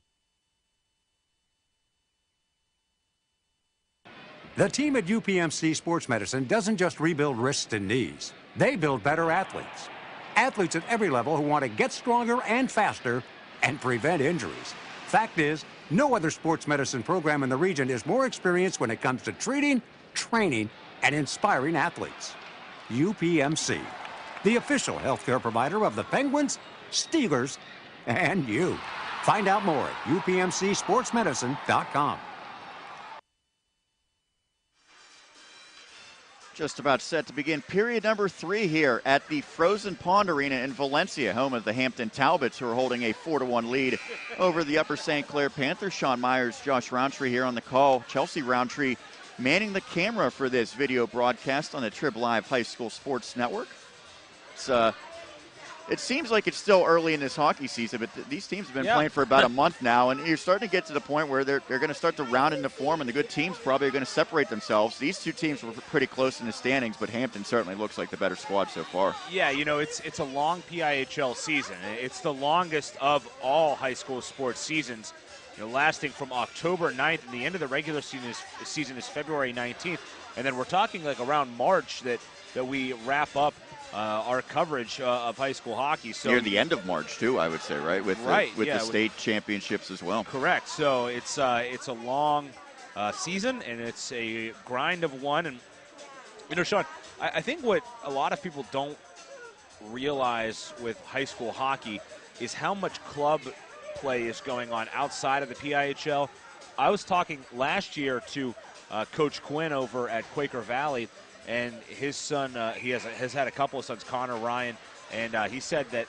Speaker 5: The team at UPMC Sports Medicine doesn't just rebuild wrists and knees. They build better athletes. Athletes at every level who want to get stronger and faster and prevent injuries. Fact is, no other sports medicine program in the region is more experienced when it comes to treating, training, and inspiring athletes. UPMC, the official healthcare provider of the Penguins, Steelers, and you. Find out more at upmcsportsmedicine.com.
Speaker 3: Just about set to begin period number 3 here at the Frozen Pond Arena in Valencia, home of the Hampton Talbots, who are holding a 4-1 lead over the Upper St. Clair Panthers. Sean Meyers, Josh Rowntree here on the call. Chelsea Rowntree manning the camera for this video broadcast on the Trib Live High School Sports Network. It seems like it's still early in this hockey season, but these teams have been playing for about a month now, and you're starting to get to the point where they're going to start to round into form, and the good teams probably are going to separate themselves. These two teams were pretty close in the standings, but Hampton certainly looks like the better squad so far.
Speaker 4: Yeah, it's a long PIHL season. It's the longest of all high school sports seasons, lasting from October 9th, and the end of the regular season is February 19th, and then we're talking like around March that we wrap up our coverage of high school hockey. So
Speaker 3: near the end of March too, I would say, right? With the state championships as well.
Speaker 4: Correct. So it's a long season, and it's a grind of one. And Sean, I think what a lot of people don't realize with high school hockey is how much club play is going on outside of the PIHL. I was talking last year to Coach Quinn over at Quaker Valley, and his son, he has had a couple of sons, Connor, Ryan, and he said that,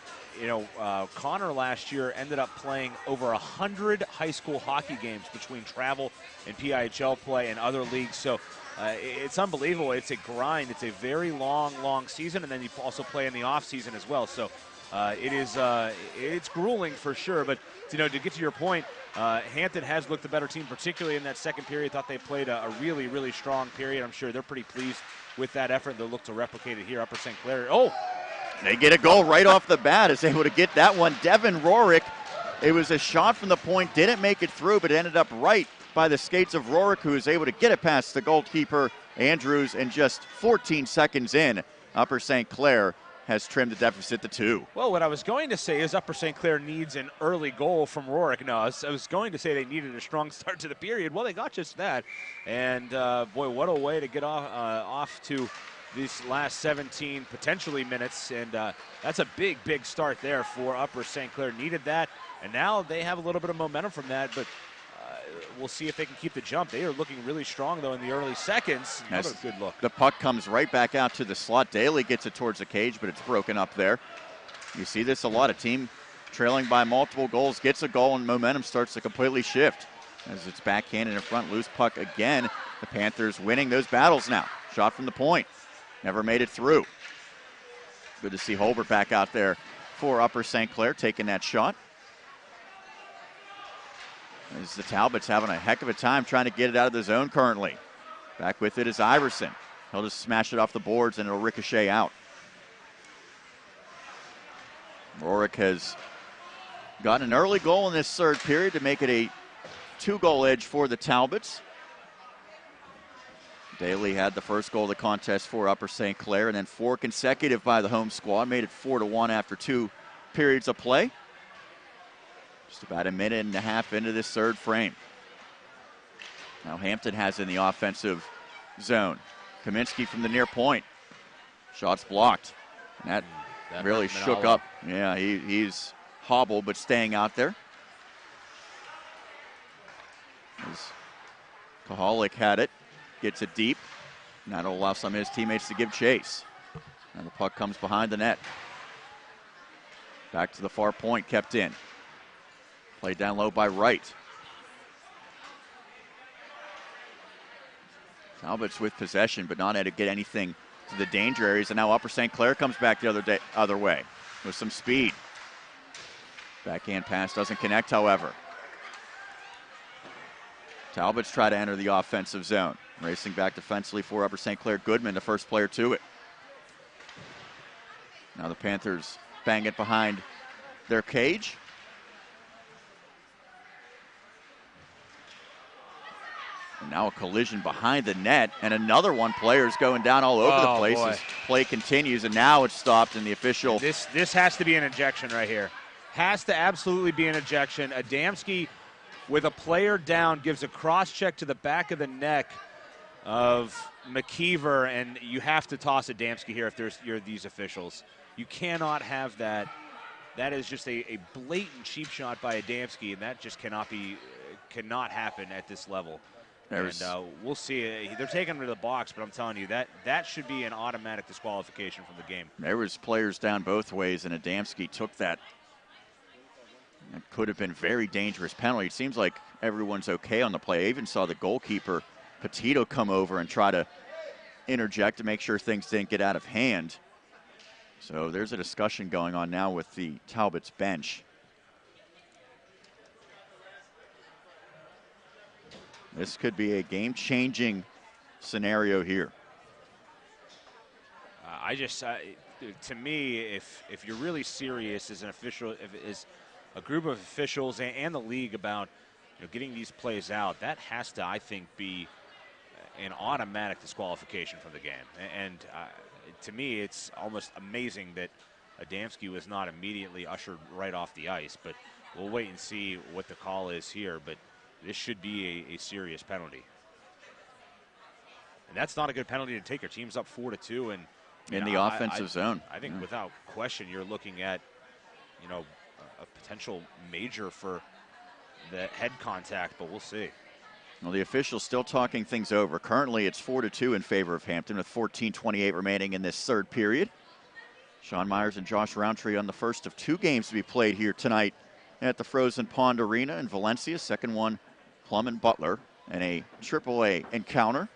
Speaker 4: Connor last year ended up playing over 100 high school hockey games between travel and PIHL play and other leagues. So it's unbelievable. It's a grind. It's a very long season, and then you also play in the off season as well. So it's grueling for sure. But to get to your point, Hampton has looked the better team, particularly in that second period. Thought they played a really strong period. I'm sure they're pretty pleased with that effort. They'll look to replicate it here. Upper St. Clair. Oh,
Speaker 3: they get a goal right off the bat. Is able to get that one. Devin Rorick. It was a shot from the point. Didn't make it through, but it ended up right by the skates of Rorick, who was able to get it past the goalkeeper Andrews. And just 14 seconds in, Upper St. Clair has trimmed the deficit to 2.
Speaker 4: Well, what I was going to say is Upper St. Clair needs an early goal from Rorick. No, I was going to say they needed a strong start to the period. Well, they got just that. And, boy, what a way to get off to these last 17 potentially minutes. And that's a big start there for Upper St. Clair. Needed that. And now they have a little bit of momentum from that. But we'll see if they can keep the jump. They are looking really strong, though, in the early seconds. Another good look.
Speaker 3: The puck comes right back out to the slot. Daly gets it towards the cage, but it's broken up there. You see this a lot. A team trailing by multiple goals gets a goal, and momentum starts to completely shift as it's backhanded in front. Loose puck again. The Panthers winning those battles now. Shot from the point. Never made it through. Good to see Holbert back out there for Upper St. Clair taking that shot. As the Talbots having a heck of a time trying to get it out of the zone currently. Back with it is Iverson. He'll just smash it off the boards and it'll ricochet out. Rorick has got an early goal in this third period to make it a 2-goal edge for the Talbots. Daly had the first goal of the contest for Upper St. Clair, and then 4 consecutive by the home squad. Made it 4-1 after 2 periods of play. Just about a minute and a half into this third frame. Now Hampton has in the offensive zone. Kaminsky from the near point. Shots blocked. And that really shook up. Yeah, he's hobbled, but staying out there. As Kahalik had it. Gets it deep. And that'll allow some of his teammates to give chase. And the puck comes behind the net. Back to the far point, kept in. Played down low by Wright. Talbots with possession, but not able to get anything to the danger areas. And now Upper St. Clair comes back the other way with some speed. Backhand pass doesn't connect, however. Talbots try to enter the offensive zone. Racing back defensively for Upper St. Clair. Goodman, the first player to it. Now the Panthers bang it behind their cage. And now a collision behind the net, and another one. Players going down all over the place as play continues, and now it's stopped, and the official.
Speaker 4: This has to be an ejection right here. Has to absolutely be an ejection. Adamski, with a player down, gives a cross check to the back of the neck of McKeever, and you have to toss Adamski here if you're these officials. You cannot have that. That is just a blatant cheap shot by Adamski, and that just cannot happen at this level. And we'll see. They're taking him to the box, but I'm telling you, that should be an automatic disqualification from the game.
Speaker 3: There was players down both ways, and Adamski took that. It could have been very dangerous penalty. It seems like everyone's okay on the play. I even saw the goalkeeper, Petito, come over and try to interject to make sure things didn't get out of hand. So there's a discussion going on now with the Talbots bench. This could be a game-changing scenario here.
Speaker 4: To me, if you're really serious as an official, as a group of officials and the league about getting these plays out, that has to, I think, be an automatic disqualification from the game. And to me, it's almost amazing that Adamski was not immediately ushered right off the ice. But we'll wait and see what the call is here. But this should be a serious penalty. And that's not a good penalty to take. Your team's up 4-2 and
Speaker 3: in the offensive zone.
Speaker 4: I think without question you're looking at, a potential major for the head contact, but we'll see.
Speaker 3: Well, the officials still talking things over. Currently, it's 4-2 in favor of Hampton with 14:28 remaining in this third period. Sean Meyers and Josh Rowntree on the first of 2 games to be played here tonight at the Frozen Pond Arena in Valencia. Second one, Plum and Butler, and a AAA encounter.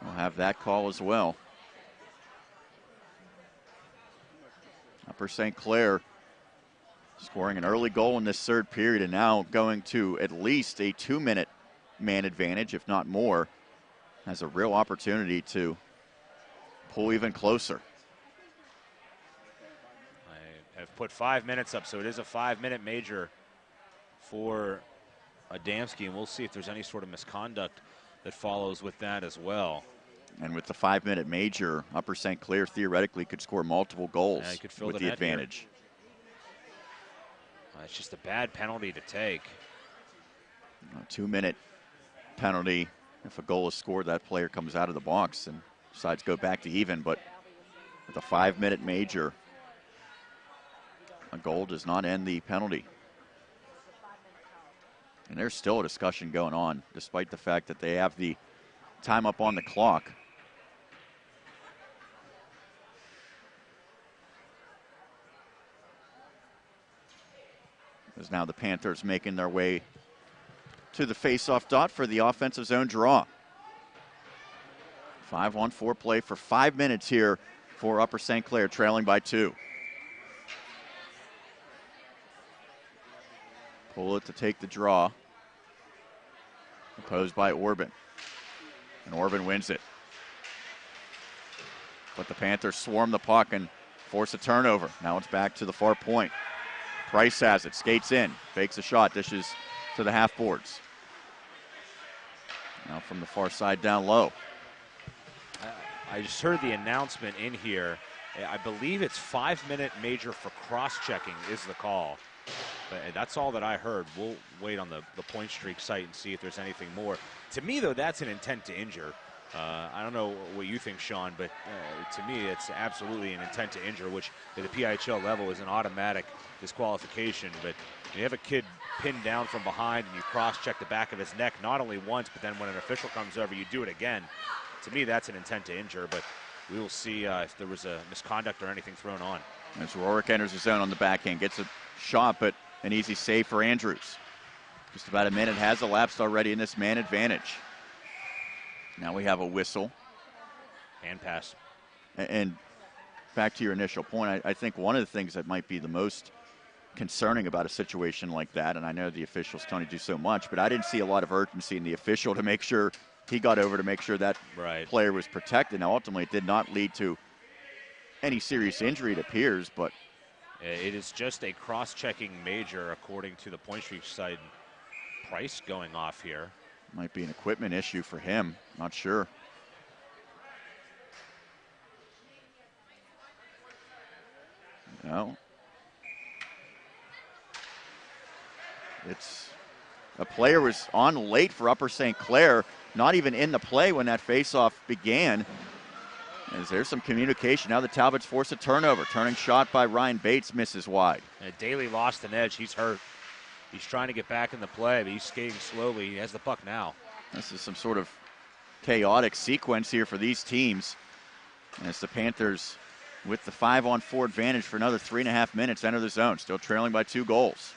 Speaker 3: We'll have that call as well. Upper St. Clair scoring an early goal in this third period and now going to at least a 2-minute man advantage, if not more. Has a real opportunity to pull even closer.
Speaker 4: I have put 5 minutes up, so it is a 5-minute major for Adamski, and we'll see if there's any sort of misconduct that follows with that as well.
Speaker 3: And with the 5-minute major, Upper St. Clair theoretically could score multiple goals with the advantage.
Speaker 4: It's just a bad penalty to take.
Speaker 3: A 2-minute penalty. If a goal is scored, that player comes out of the box and sides go back to even. But with a 5-minute major, a goal does not end the penalty. And there's still a discussion going on, despite the fact that they have the time up on the clock. As now the Panthers making their way to the face-off dot for the offensive zone draw. 5-on-4 play for 5 minutes here for Upper St. Clair, trailing by 2. Pull to take the draw. Opposed by Orban. And Orban wins it. But the Panthers swarm the puck and force a turnover. Now it's back to the far point. Price has it, skates in, fakes a shot, dishes to the half boards. Now from the far side down low.
Speaker 4: I just heard the announcement in here. I believe it's 5-minute major for cross-checking is the call. But that's all that I heard. We'll wait on the point streak site and see if there's anything more. To me, though, that's an intent to injure. I don't know what you think, Sean, but to me, it's absolutely an intent to injure, which at the PIHL level is an automatic disqualification. But you have a kid pinned down from behind and you cross-check the back of his neck not only once, but then when an official comes over, you do it again. To me, that's an intent to injure, but we will see if there was a misconduct or anything thrown on.
Speaker 3: As Rourke enters the zone on the backhand, gets a shot, but an easy save for Andrews. Just about a minute has elapsed already in this man advantage. Now we have a whistle.
Speaker 4: Hand pass.
Speaker 3: And back to your initial point, I think one of the things that might be the most concerning about a situation like that, and I know the officials, Tony, do so much, but I didn't see a lot of urgency in the official to make sure he got over to make sure that player was protected. Now, ultimately, it did not lead to any serious injury, it appears, but
Speaker 4: it is just a cross-checking major, according to the point streak side. Price going off here.
Speaker 3: Might be an equipment issue for him. Not sure. No. It's a player was on late for Upper St. Clair, not even in the play when that faceoff began. As there's some communication. Now the Talbots force a turnover. Turning shot by Ryan Bates misses wide.
Speaker 4: And Daly lost an edge. He's hurt. He's trying to get back in the play, but he's skating slowly. He has the puck now.
Speaker 3: This is some sort of chaotic sequence here for these teams. As the Panthers, with the 5-on-4 advantage for another 3.5 minutes, enter the zone. Still trailing by 2 goals.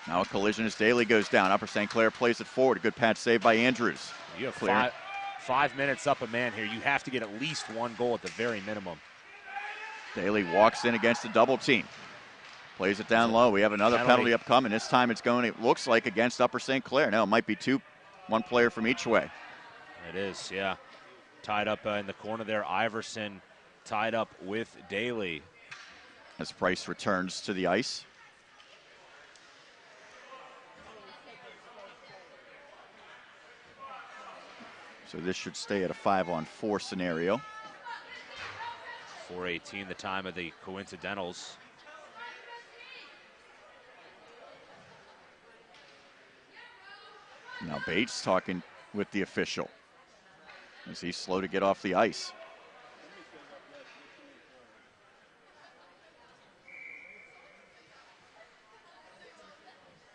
Speaker 3: Now a collision as Daly goes down. Upper St. Clair plays it forward. A good patch save by Andrews.
Speaker 4: You have 5 minutes up a man here. You have to get at least 1 goal at the very minimum.
Speaker 3: Daly walks in against the double team. Plays it down low. We have another penalty upcoming. This time it's going, it looks like, against Upper St. Clair. No, it might be 2, 1 player from each way.
Speaker 4: It is, yeah. Tied up in the corner there. Iverson tied up with Daly.
Speaker 3: As Price returns to the ice. So this should stay at a 5-on-4 scenario.
Speaker 4: 4:18, the time of the coincidentals.
Speaker 3: Now Bates talking with the official as he's slow to get off the ice.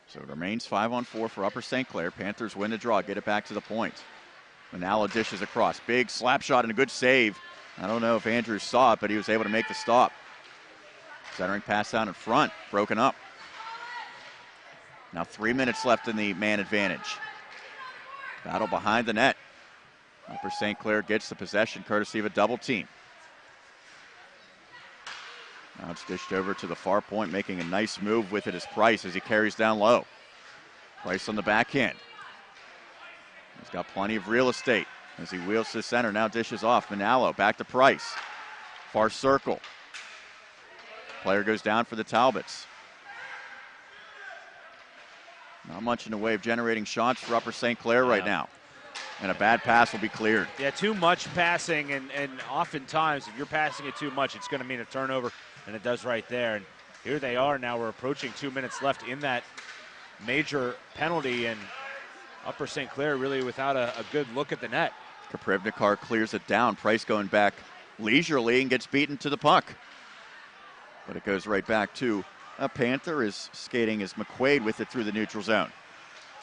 Speaker 3: So it remains 5-on-4 for Upper St. Clair. Panthers win the draw, get it back to the point. Manalo dishes across. Big slap shot and a good save. I don't know if Andrews saw it, but he was able to make the stop. Centering pass down in front, broken up. Now 3 minutes left in the man advantage. Battle behind the net. Upper St. Clair gets the possession courtesy of a double team. Now it's dished over to the far point, making a nice move with it as Price as he carries down low. Price on the backhand. He's got plenty of real estate as he wheels to center. Now dishes off. Manalo back to Price. Far circle. Player goes down for the Talbots. Not much in the way of generating shots for Upper St. Clair right now. And a bad pass will be cleared.
Speaker 4: Yeah, too much passing, and oftentimes if you're passing it too much, it's going to mean a turnover, and it does right there. And here they are now. We're approaching 2 minutes left in that major penalty, and Upper St. Clair really without a good look at the net.
Speaker 3: Kaprivnikar clears it down. Price going back leisurely and gets beaten to the puck. But it goes right back to a Panther is skating as McQuaid with it through the neutral zone.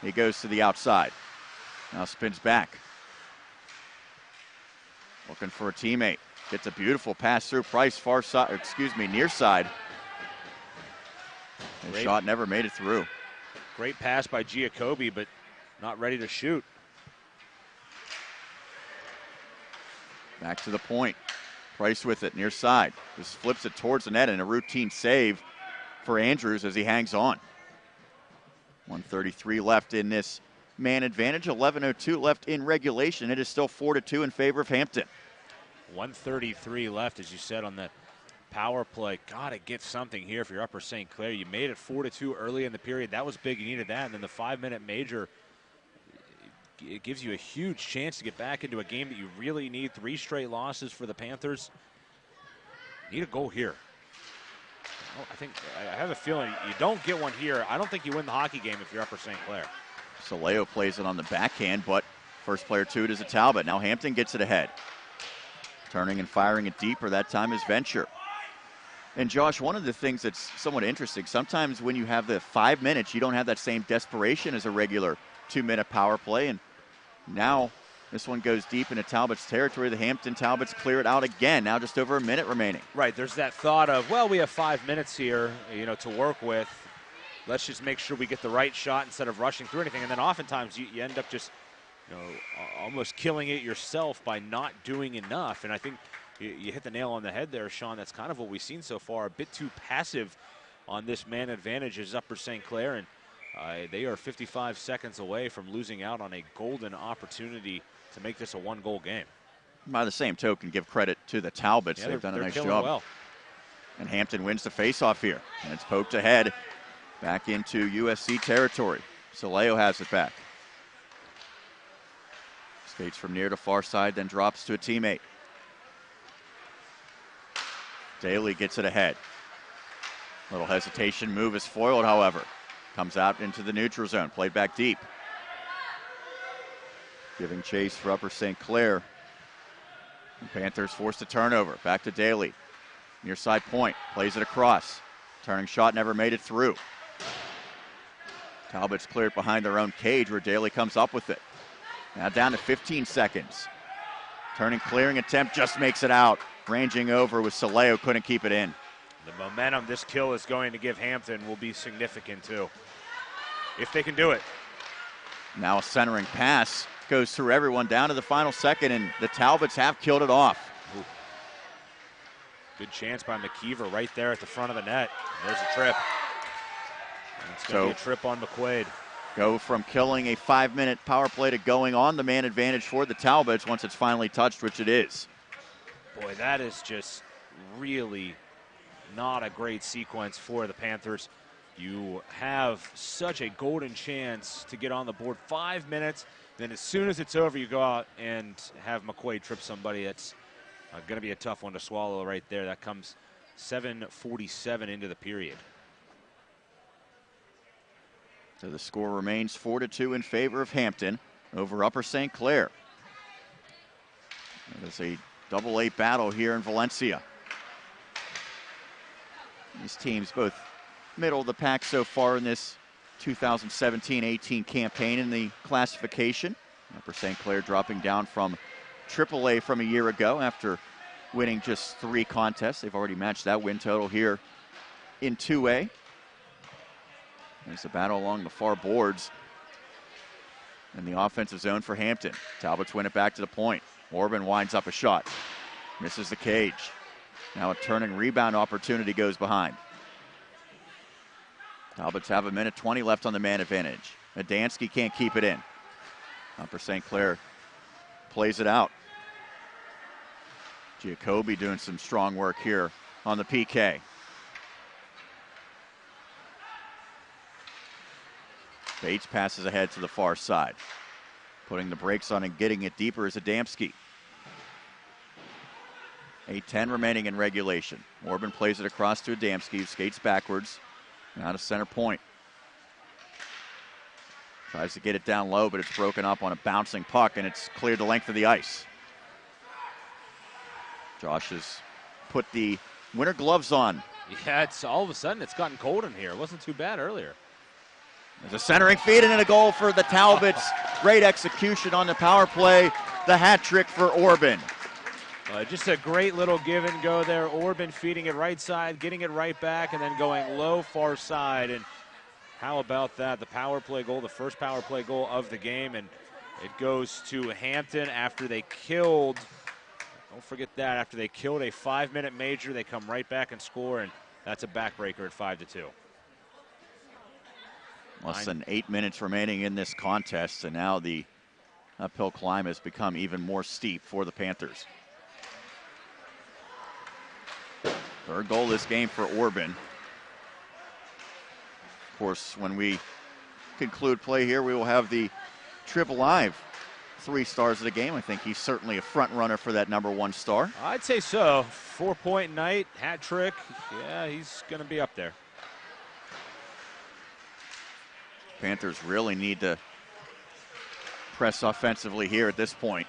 Speaker 3: He goes to the outside. Now spins back. Looking for a teammate. Gets a beautiful pass through Price, far side, near side. The shot never made it through.
Speaker 4: Great pass by Giacobbe, but not ready to shoot.
Speaker 3: Back to the point. Price with it, near side. Just flips it towards the net and a routine save for Andrews as he hangs on. 1:33 left in this man advantage. 11:02 left in regulation. It is still 4-2 in favor of Hampton.
Speaker 4: 1:33 left, as you said, on the power play. Gotta get something here for your Upper St. Clair. You made it 4-2 early in the period. That was big. You needed that. And then the 5-minute major it gives you a huge chance to get back into a game that you really need. 3 straight losses for the Panthers. Need a goal here. Well, I have a feeling you don't get one here. I don't think you win the hockey game if you're Upper St. Clair.
Speaker 3: Soleo plays it on the backhand, but first player to it is a Talbot. Now Hampton gets it ahead. Turning and firing it deeper, that time is Venture. And Josh, one of the things that's somewhat interesting, sometimes when you have the 5 minutes, you don't have that same desperation as a regular 2-minute power play. And now this one goes deep into Talbot's territory. The Hampton Talbots clear it out again. Now just over a minute remaining.
Speaker 4: Right, there's that thought of, well, we have 5 minutes here, to work with. Let's just make sure we get the right shot instead of rushing through anything. And then oftentimes you end up just, almost killing it yourself by not doing enough. And I think you hit the nail on the head there, Sean. That's kind of what we've seen so far. A bit too passive on this man advantage is Upper St. Clair, and they are 55 seconds away from losing out on a golden opportunity to make this a 1-goal game.
Speaker 3: By the same token, give credit to the Talbots. They've done a nice job.
Speaker 4: Well.
Speaker 3: And Hampton wins the faceoff here. And it's poked ahead back into USC territory. Soleo has it back. Skates from near to far side, then drops to a teammate. Daly gets it ahead. Little hesitation, move is foiled, however. Comes out into the neutral zone, played back deep. Giving chase for Upper St. Clair. The Panthers forced a turnover. Back to Daly. Near side point, plays it across. Turning shot never made it through. Talbots cleared behind their own cage where Daly comes up with it. Now down to 15 seconds. Turning clearing attempt, just makes it out. Ranging over with Soleo, couldn't keep it in.
Speaker 4: The momentum this kill is going to give Hampton will be significant too, if they can do it.
Speaker 3: Now a centering pass goes through everyone down to the final second, and the Talbots have killed it off.
Speaker 4: Ooh. Good chance by McKeever right there at the front of the net. There's a trip. And it's going to be a trip on McQuaid.
Speaker 3: Go from killing a 5-minute power play to going on the man advantage for the Talbots once it's finally touched, which it is.
Speaker 4: Boy, that is just really not a great sequence for the Panthers. You have such a golden chance to get on the board. 5 minutes, then as soon as it's over, you go out and have McQuaid trip somebody. That's going to be a tough one to swallow right there. That comes 7:47 into the period.
Speaker 3: So the score remains 4-2 in favor of Hampton over Upper St. Clair. It is a double-A battle here in Valencia. These teams both middle of the pack so far in this 2017-18 campaign in the classification. Upper St. Clair dropping down from AAA from a year ago after winning just 3 contests. They've already matched that win total here in 2A. There's a battle along the far boards in the offensive zone for Hampton. Talbots win it back to the point. Orban winds up a shot. Misses the cage. Now a turning rebound opportunity goes behind. Talbots have 1:20 left on the man advantage. Adansky can't keep it in. Upper St. Clair plays it out. Giacobbe doing some strong work here on the PK. Bates passes ahead to the far side. Putting the brakes on and getting it deeper is Adamski. 8:10 remaining in regulation. Orban plays it across to Adamski, who skates backwards. Now to center point. Tries to get it down low, but it's broken up on a bouncing puck, and it's cleared the length of the ice. Josh has put the winter gloves on.
Speaker 4: Yeah, it's all of a sudden it's gotten cold in here. It wasn't too bad earlier.
Speaker 3: There's a centering feed and a goal for the Talbots. Great execution on the power play. The hat trick for Orban.
Speaker 4: Just a great little give and go there. Orban feeding it right side, getting it right back, and then going low far side. And how about that? The power play goal, the first power play goal of the game. And it goes to Hampton after they killed, don't forget that, after they killed a 5-minute major, they come right back and score. And that's a backbreaker at 5-2.
Speaker 3: Less than 8 minutes remaining in this contest, and now the uphill climb has become even more steep for the Panthers. Third goal this game for Orban. Of course, when we conclude play here, we will have the Trib Live 3 stars of the game. I think he's certainly a front runner for that number 1 star.
Speaker 4: I'd say so. 4-point night, hat trick. Yeah, he's going to be up there.
Speaker 3: Panthers really need to press offensively here at this point.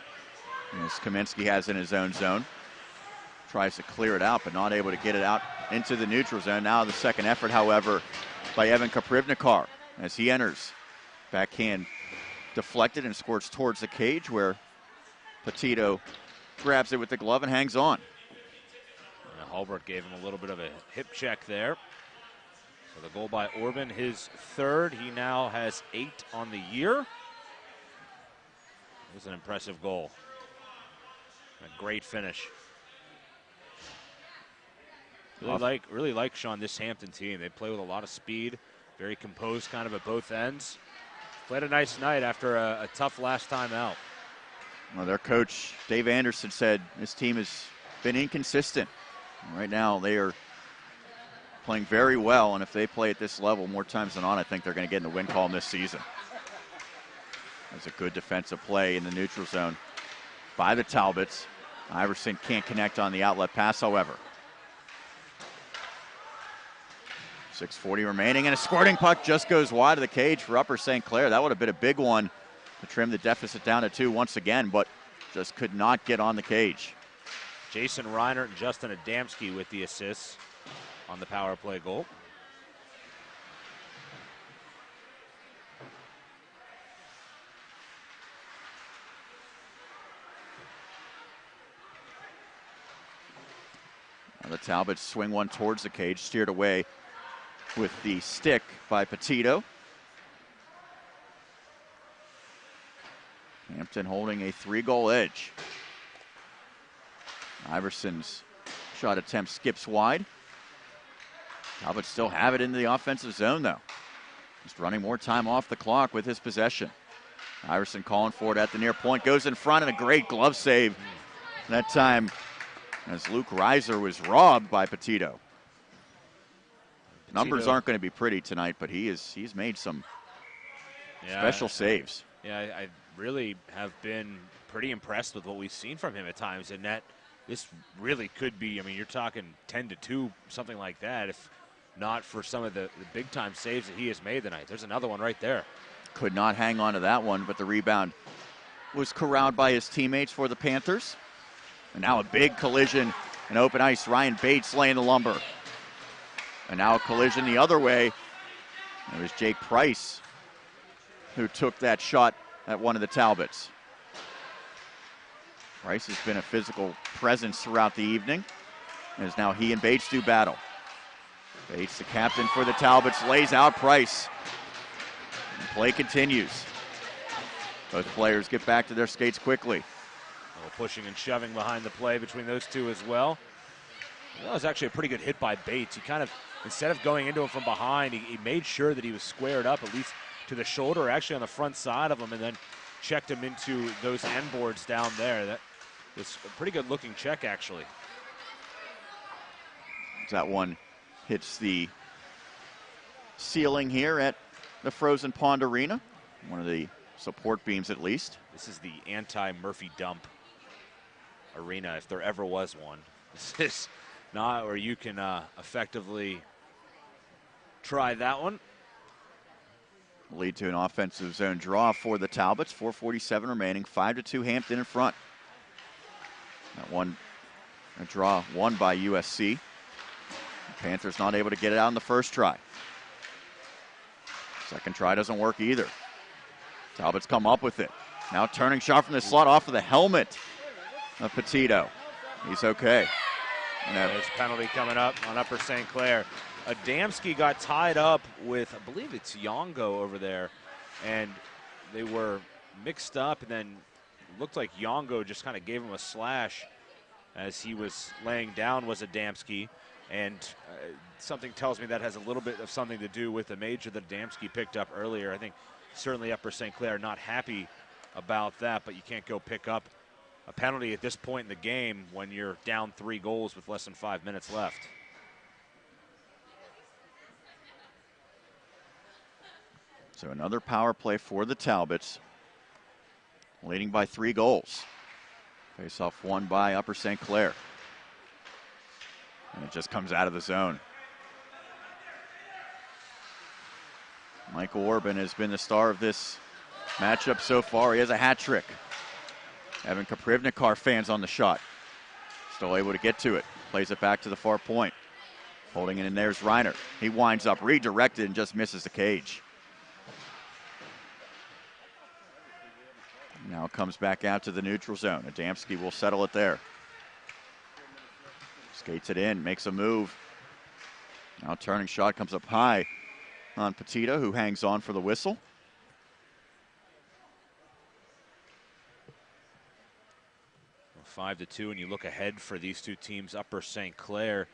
Speaker 3: As Kaminsky has in his own zone. Tries to clear it out, but not able to get it out into the neutral zone. Now the second effort, however, by Evan Koprivnikar as he enters. Backhand deflected and squirts towards the cage where Petito grabs it with the glove and hangs on.
Speaker 4: Hulbert gave him a little bit of a hip check there. So the goal by Orban, his third. He now has 8 on the year. It was an impressive goal. A great finish. Really like Sean, this Hampton team. They play with a lot of speed, very composed kind of at both ends. Played a nice night after a tough last time out.
Speaker 3: Well, their coach, Dave Anderson, said this team has been inconsistent. Right now, they are playing very well, and if they play at this level more times than not, I think they're going to get in the win column this season. That's a good defensive play in the neutral zone by the Talbots. Iverson can't connect on the outlet pass, however. 6:40 remaining, and a squirting puck just goes wide of the cage for Upper St. Clair. That would have been a big one to trim the deficit down to 2 once again, but just could not get on the cage.
Speaker 4: Jason Reiner and Justin Adamski with the assists on the power play goal.
Speaker 3: Now the Talbots swing one towards the cage, steered away with the stick by Petito. Hampton holding a 3-goal edge. Iverson's shot attempt skips wide. Talbots still have it into the offensive zone, though. Just running more time off the clock with his possession. Iverson calling for it at the near point, goes in front, and a great glove save. That time, as Luke Reiser was robbed by Petito. Numbers aren't going to be pretty tonight, but he's made some special saves.
Speaker 4: Yeah, I really have been pretty impressed with what we've seen from him at times. And that this really could be, I mean, you're talking 10-2, something like that, if not for some of the big-time saves that he has made tonight. There's another one right there.
Speaker 3: Could not hang on to that one, but the rebound was corralled by his teammates for the Panthers. And now a big collision in open ice. Ryan Bates laying the lumber. And now a collision the other way. It was Jake Price who took that shot at one of the Talbots. Price has been a physical presence throughout the evening. As now he and Bates do battle. Bates, the captain for the Talbots, lays out Price. And play continues. Both players get back to their skates quickly.
Speaker 4: A little pushing and shoving behind the play between those two as well. That was actually a pretty good hit by Bates. He kind of, instead of going into him from behind, he made sure that he was squared up, at least to the shoulder, actually on the front side of him, and then checked him into those end boards down there. That was a pretty good looking check, actually.
Speaker 3: That one hits the ceiling here at the Frozen Pond Arena. One of the support beams, at least.
Speaker 4: This is the anti-Murphy Dump arena, if there ever was one. This is not where you can effectively try that one.
Speaker 3: Lead to an offensive zone draw for the Talbots. 4:47 remaining, 5-2 Hampton in front. That one, a draw won by USC. The Panthers not able to get it out in the first try. Second try doesn't work either. Talbots come up with it. Now turning shot from the slot off of the helmet of Petito. He's okay.
Speaker 4: There's a penalty coming up on Upper St. Clair. Adamski got tied up with, I believe it's Yongo over there, and they were mixed up, and then looked like Yongo just kind of gave him a slash as he was laying down was Adamski, and something tells me that has a little bit of something to do with the major that Adamski picked up earlier. I think certainly Upper St. Clair not happy about that, but you can't go pick up a penalty at this point in the game when you're down 3 goals with less than 5 minutes left.
Speaker 3: So another power play for the Talbots. leading by 3 goals. Face-off won by Upper St. Clair. And it just comes out of the zone. Michael Orban has been the star of this matchup so far. He has a hat trick. Evan Kaprivnikar fans on the shot. Still able to get to it. Plays it back to the far point. Holding it in there's Reiner. He winds up redirected and just misses the cage. Now comes back out to the neutral zone. Adamski will settle it there. Skates it in, makes a move. Now turning shot comes up high on Petito, who hangs on for the whistle.
Speaker 4: 5-2, and you look ahead for these two teams. Upper St. Clair,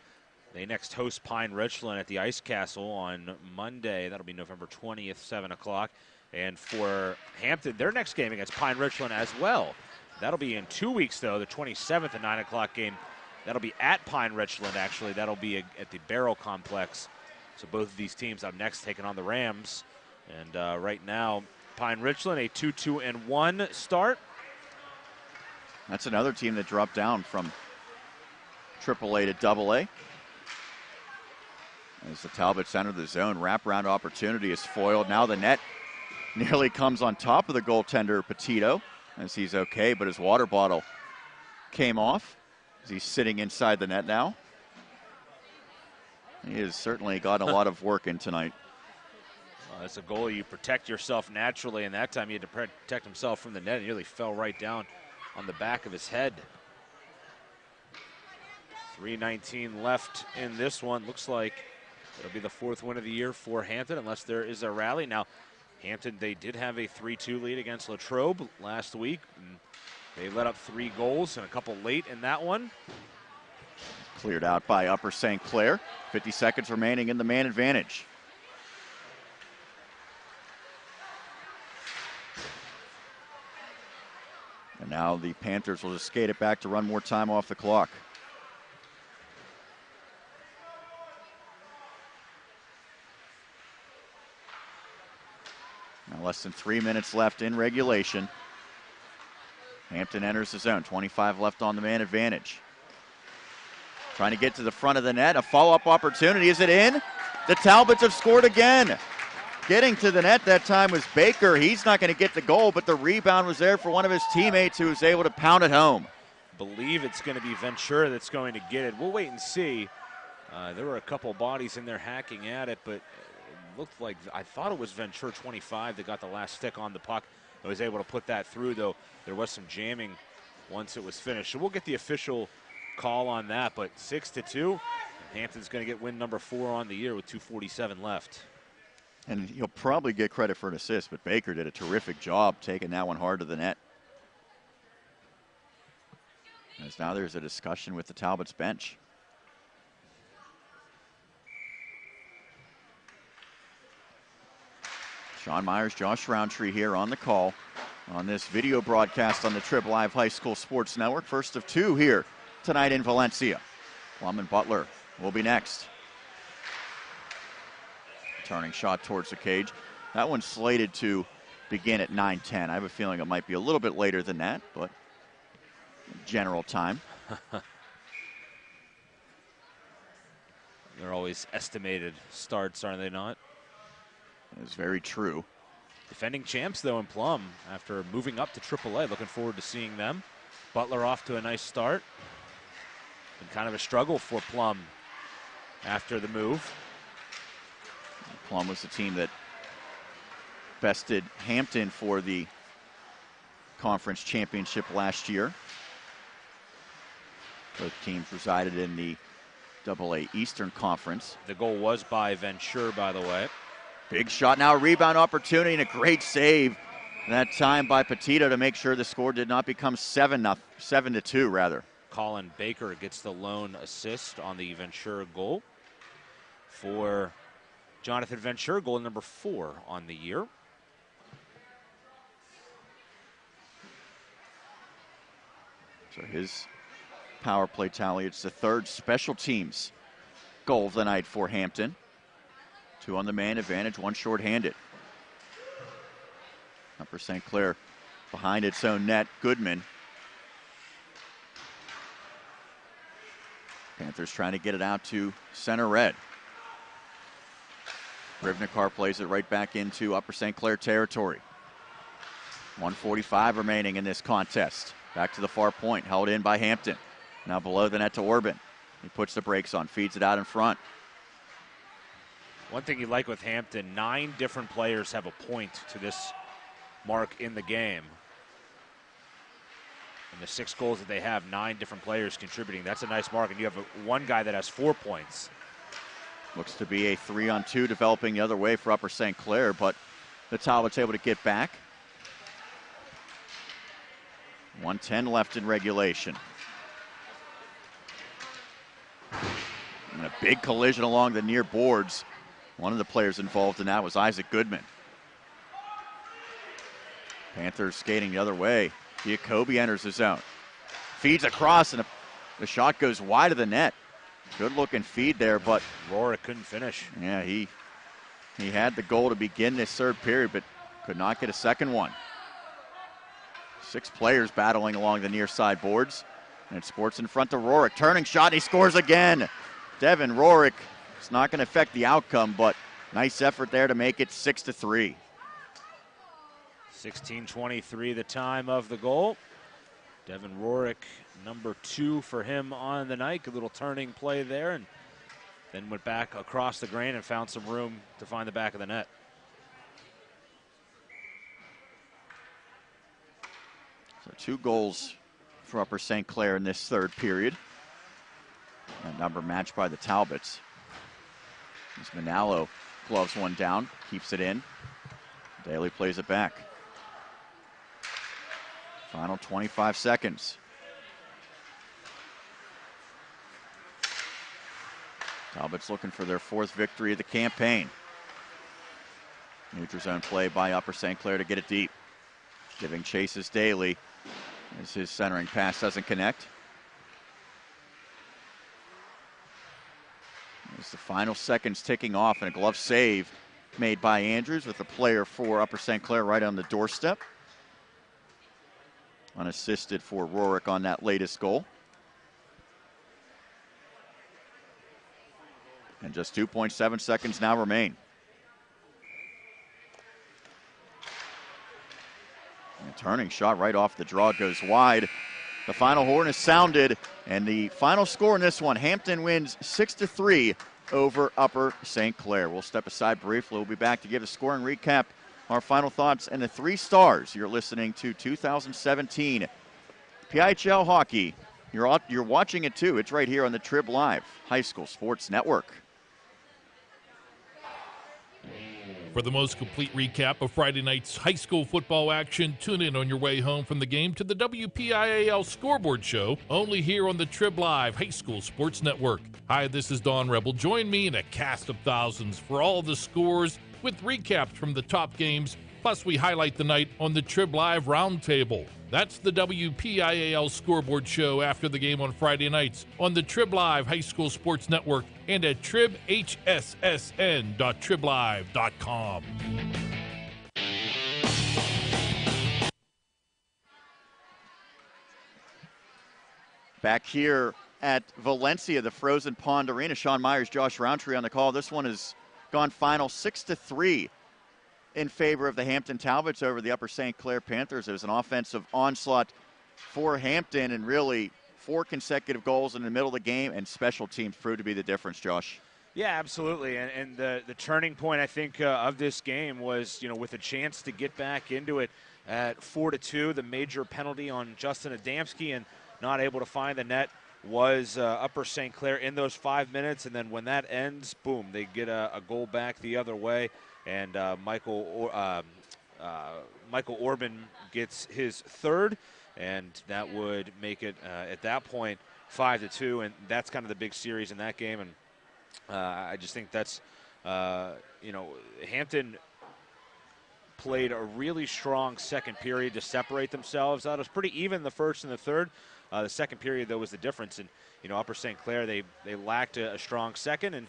Speaker 4: they next host Pine Richland at the Ice Castle on Monday. That'll be November 20th, 7 o'clock. And for Hampton, their next game against Pine Richland as well. That'll be in 2 weeks, though, the 27th at 9 o'clock game. That'll be at Pine Richland, actually. That'll be at the Barrel Complex. So both of these teams up next taking on the Rams. And right now, Pine Richland, a 2-2-1 start.
Speaker 3: That's another team that dropped down from AAA to AA. As the Talbots enter the zone, wraparound opportunity is foiled. Now the net nearly comes on top of the goaltender, Petito, as he's okay, but his water bottle came off as he's sitting inside the net now. He has certainly gotten a lot of work in tonight.
Speaker 4: Well, that's a goal you protect yourself naturally, and that time he had to protect himself from the net. He nearly fell right down on the back of his head. 3:19 left in this one. Looks like it'll be the 4th win of the year for Hampton, unless there is a rally. Now, Hampton, they did have a 3-2 lead against Latrobe last week. And they let up 3 goals and a couple late in that one.
Speaker 3: Cleared out by Upper St. Clair. 50 seconds remaining in the man advantage. And now the Panthers will just skate it back to run more time off the clock. Now less than 3 minutes left in regulation. Hampton enters the zone. 25 left on the man advantage. Trying to get to the front of the net. A follow-up opportunity. Is it in? The Talbots have scored again. Getting to the net that time was Baker. He's not going to get the goal, but the rebound was there for one of his teammates who was able to pound it home.
Speaker 4: Believe it's going to be Ventura that's going to get it. We'll wait and see. There were a couple bodies in there hacking at it, but it looked like, I thought it was Ventura 25 that got the last stick on the puck. I was able to put that through, though there was some jamming once it was finished. So we'll get the official call on that, but 6-2. Hampton's going to get win number 4 on the year with 2:47 left.
Speaker 3: And he'll probably get credit for an assist, but Baker did a terrific job taking that one hard to the net. As now there's a discussion with the Talbots bench. Sean Meyers, Josh Rowntree here on the call on this video broadcast on the Trib Live High School Sports Network. First of 2 here tonight in Valencia. Plum and Butler will be next. Turning shot towards the cage. That one's slated to begin at 9:10. I have a feeling it might be a little bit later than that, but general time.
Speaker 4: They're always estimated starts, are they not?
Speaker 3: That is very true.
Speaker 4: Defending champs, though, in Plum, after moving up to AAA. Looking forward to seeing them. Butler off to a nice start. Been kind of a struggle for Plum after the move.
Speaker 3: Plum was the team that bested Hampton for the conference championship last year. Both teams resided in the AA Eastern Conference.
Speaker 4: The goal was by Ventura, by the way.
Speaker 3: Big shot now, rebound opportunity, and a great save that time by Petito to make sure the score did not become 7-2 rather.
Speaker 4: Colin Baker gets the lone assist on the Ventura goal for Jonathan Ventura, goal number 4 on the year.
Speaker 3: So his power play tally, it's the 3rd special teams goal of the night for Hampton. 2 on the man advantage, 1 shorthanded. Upper St. Clair behind its own net. Goodman. Panthers trying to get it out to center red. Rivnikar plays it right back into Upper St. Clair territory. 1:45 remaining in this contest. Back to the far point, held in by Hampton. Now below the net to Orban. He puts the brakes on, feeds it out in front.
Speaker 4: One thing you like with Hampton, 9 different players have a point to this mark in the game. And the 6 goals that they have, 9 different players contributing. That's a nice mark, and you have one guy that has 4 points.
Speaker 3: Looks to be a 3-on-2 developing the other way for Upper St. Clair, but the Talbots able to get back. 1:10 left in regulation. And a big collision along the near boards. One of the players involved in that was Isaac Goodman. Panthers skating the other way. Jacoby enters the zone. Feeds across, and the shot goes wide of the net. Good looking feed there, but
Speaker 4: Rorick couldn't finish.
Speaker 3: Yeah, he had the goal to begin this third period, but could not get a second one. 6 players battling along the near side boards. And it sports in front to Rorick. Turning shot, he scores again. Devin Rorick. It's not going to affect the outcome, but nice effort there to make it 6-3.
Speaker 4: 16:23 the time of the goal. Devin Rorick, number 2 for him on the night. A little turning play there, and then went back across the grain and found some room to find the back of the net.
Speaker 3: So 2 goals for Upper St. Clair in this third period. That number matched by the Talbots. As Manalo gloves one down, keeps it in. Daly plays it back. Final 25 seconds. Talbots looking for their 4th victory of the campaign. Neutral zone play by Upper St. Clair to get it deep. Giving chases Daly as his centering pass doesn't connect. As the final seconds ticking off, and a glove save made by Andrews with a player for Upper St. Clair right on the doorstep. Unassisted for Rorick on that latest goal. And just 2.7 seconds now remain. And a turning shot right off the draw goes wide. The final horn is sounded, and the final score in this one, Hampton wins 6-3 over Upper St. Clair. We'll step aside briefly. We'll be back to give a scoring recap, our final thoughts, and the 3 stars. You're listening to 2017 PIHL Hockey. You're watching it too. It's right here on the Trib Live High School Sports Network.
Speaker 2: For the most complete recap of Friday night's high school football action, tune in on your way home from the game to the WPIAL Scoreboard Show, only here on the Trib Live High School Sports Network. Hi, this is Don Rebel. Join me in a cast of thousands for all the scores with recaps from the top games, plus we highlight the night on the Trib Live Roundtable. That's the WPIAL Scoreboard Show after the game on Friday nights on the Trib Live High School Sports Network and at tribhssn.triblive.com.
Speaker 3: Back here at Valencia, the Frozen Pond Arena, Sean Meyers, Josh Rowntree on the call. This one has gone final 6-3 in favor of the Hampton Talbots over the Upper St. Clair Panthers. It was an offensive onslaught for Hampton, and really 4 consecutive goals in the middle of the game, and special teams proved to be the difference, Josh.
Speaker 4: Yeah, absolutely. And the turning point, I think, of this game was, with a chance to get back into it at 4-2, the major penalty on Justin Adamski and not able to find the net was Upper St. Clair in those 5 minutes. And then when that ends, boom, they get a goal back the other way. And Michael Orban gets his 3rd, and that would make it, at that point, 5-2. And that's kind of the big series in that game. And I just think that's, Hampton played a really strong second period to separate themselves out. It was pretty even the first and the third. The second period, though, was the difference. And, Upper St. Clair, they lacked a strong second, and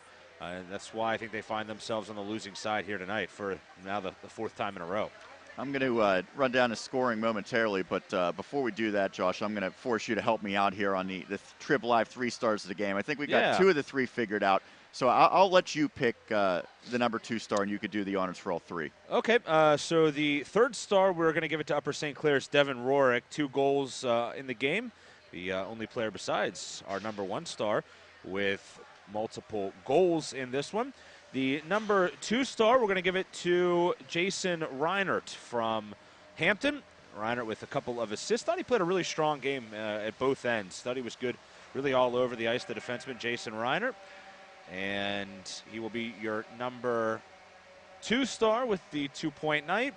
Speaker 4: that's why I think they find themselves on the losing side here tonight for now the 4th time in a row.
Speaker 3: I'm going to run down the scoring momentarily, but before we do that, Josh, I'm going to force you to help me out here on the Trib Live 3 stars of the game. I think we got 2 of the 3 figured out, so I'll let you pick the number 2 star, and you could do the honors for all 3.
Speaker 4: Okay, so the 3rd star, we're going to give it to Upper St. Clair's Devin Rorick. 2 goals in the game, the only player besides our number 1 star with multiple goals in this one. The number 2 star, we're going to give it to Jason Reinert from Hampton. Reinert with a couple of assists. Thought he played a really strong game at both ends. Thought he was good, really all over the ice, the defenseman, Jason Reinert. And he will be your number 2 star with the 2-point night.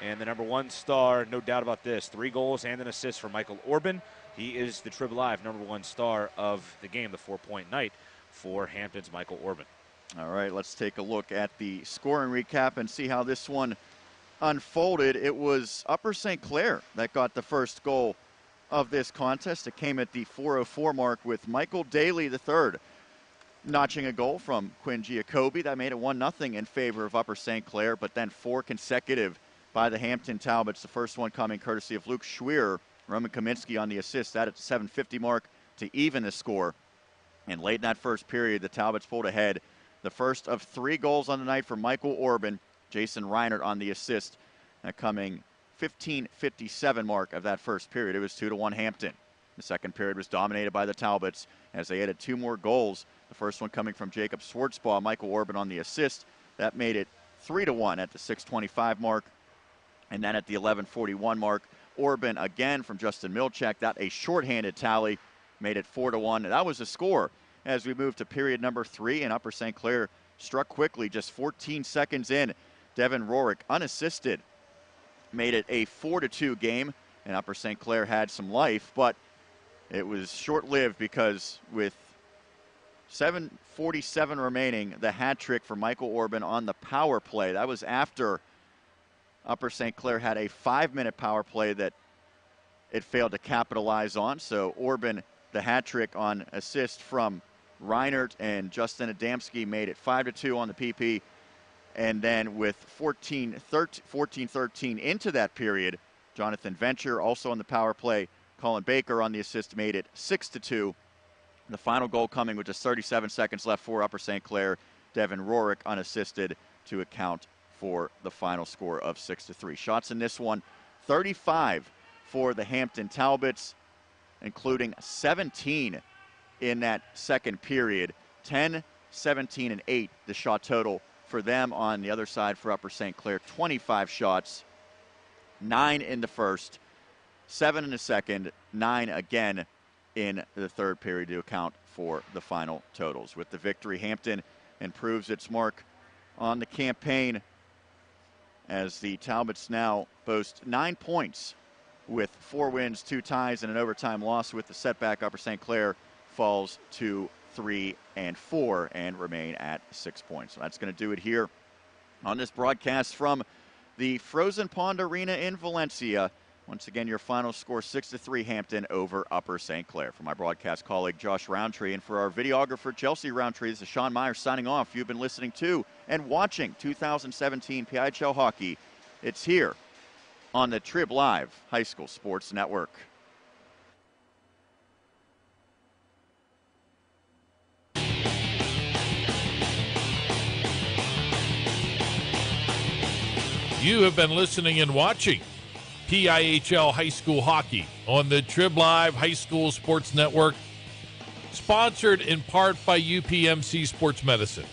Speaker 4: And the number 1 star, no doubt about this, 3 goals and an assist for Michael Orban. He is the Trib Live number 1 star of the game, the 4-point night for Hampton's Michael Orban.
Speaker 3: All right, let's take a look at the scoring recap and see how this one unfolded. It was Upper St. Clair that got the first goal of this contest. It came at the 4:04 mark with Michael Daly III notching a goal from Quinn Giacobbe. That made it 1-0 in favor of Upper St. Clair, but then 4 consecutive by the Hampton Talbots. The first one coming courtesy of Luke Schwerer. Roman Kaminsky on the assist, that at the 7:50 mark to even the score. And late in that first period, the Talbots pulled ahead. The first of 3 goals on the night for Michael Orban. Jason Reinert on the assist. That coming 15:57 mark of that first period. It was 2-1 Hampton. The second period was dominated by the Talbots as they added 2 more goals. The first one coming from Jacob Schwartzbaugh. Michael Orban on the assist. That made it 3-1 at the 6:25 mark. And then at the 11:41 mark, Orban again from Justin Milchek. That a shorthanded tally made it 4-1. And that was the score. As we move to period number 3, and Upper St. Clair struck quickly just 14 seconds in. Devin Rorick, unassisted, made it a 4-2 game, and Upper St. Clair had some life, but it was short-lived because with 7:47 remaining, the hat trick for Michael Orban on the power play. That was after Upper St. Clair had a 5-minute power play that it failed to capitalize on. So Orban, the hat trick on assist from Reinert and Justin Adamski, made it 5-2 on the PP. And then with 14-13 into that period, Jonathan Venture also on the power play. Colin Baker on the assist made it 6-2. The final goal coming with just 37 seconds left for Upper St. Clair. Devin Rorick unassisted to account for the final score of 6-3. Shots in this one, 35 for the Hampton Talbots, including 17 in that second period. 10, 17, and 8, the shot total for them. On the other side for Upper St. Clair, 25 shots, 9 in the first, 7 in the second, 9 again in the third period to account for the final totals. With the victory, Hampton improves its mark on the campaign as the Talbots now boast 9 points with 4 wins, 2 ties, and an overtime loss. With the setback, Upper St. Clair falls to 3 and 4 and remain at 6 points. So that's going to do it here on this broadcast from the Frozen Pond Arena in Valencia. Once again, your final score 6-3 Hampton over Upper St. Clair. For my broadcast colleague Josh Rowntree and for our videographer Chelsea Rowntree, this is Sean Meyers signing off. You've been listening to and watching 2017 PIHL Hockey. It's here on the Trib Live High School Sports Network.
Speaker 2: You have been listening and watching PIHL High School Hockey on the Trib Live High School Sports Network, sponsored in part by UPMC Sports Medicine,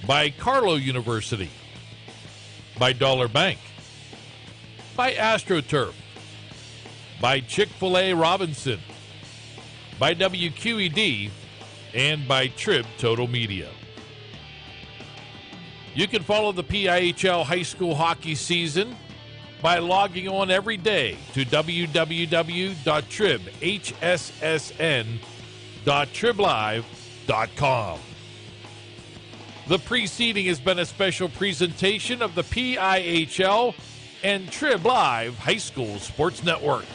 Speaker 2: by Carlow University, by Dollar Bank, by AstroTurf, by Chick-fil-A Robinson, by WQED, and by Trib Total Media. You can follow the PIHL High School Hockey season by logging on every day to www.tribhssn.triblive.com. The preceding has been a special presentation of the PIHL and Trib Live High School Sports Network.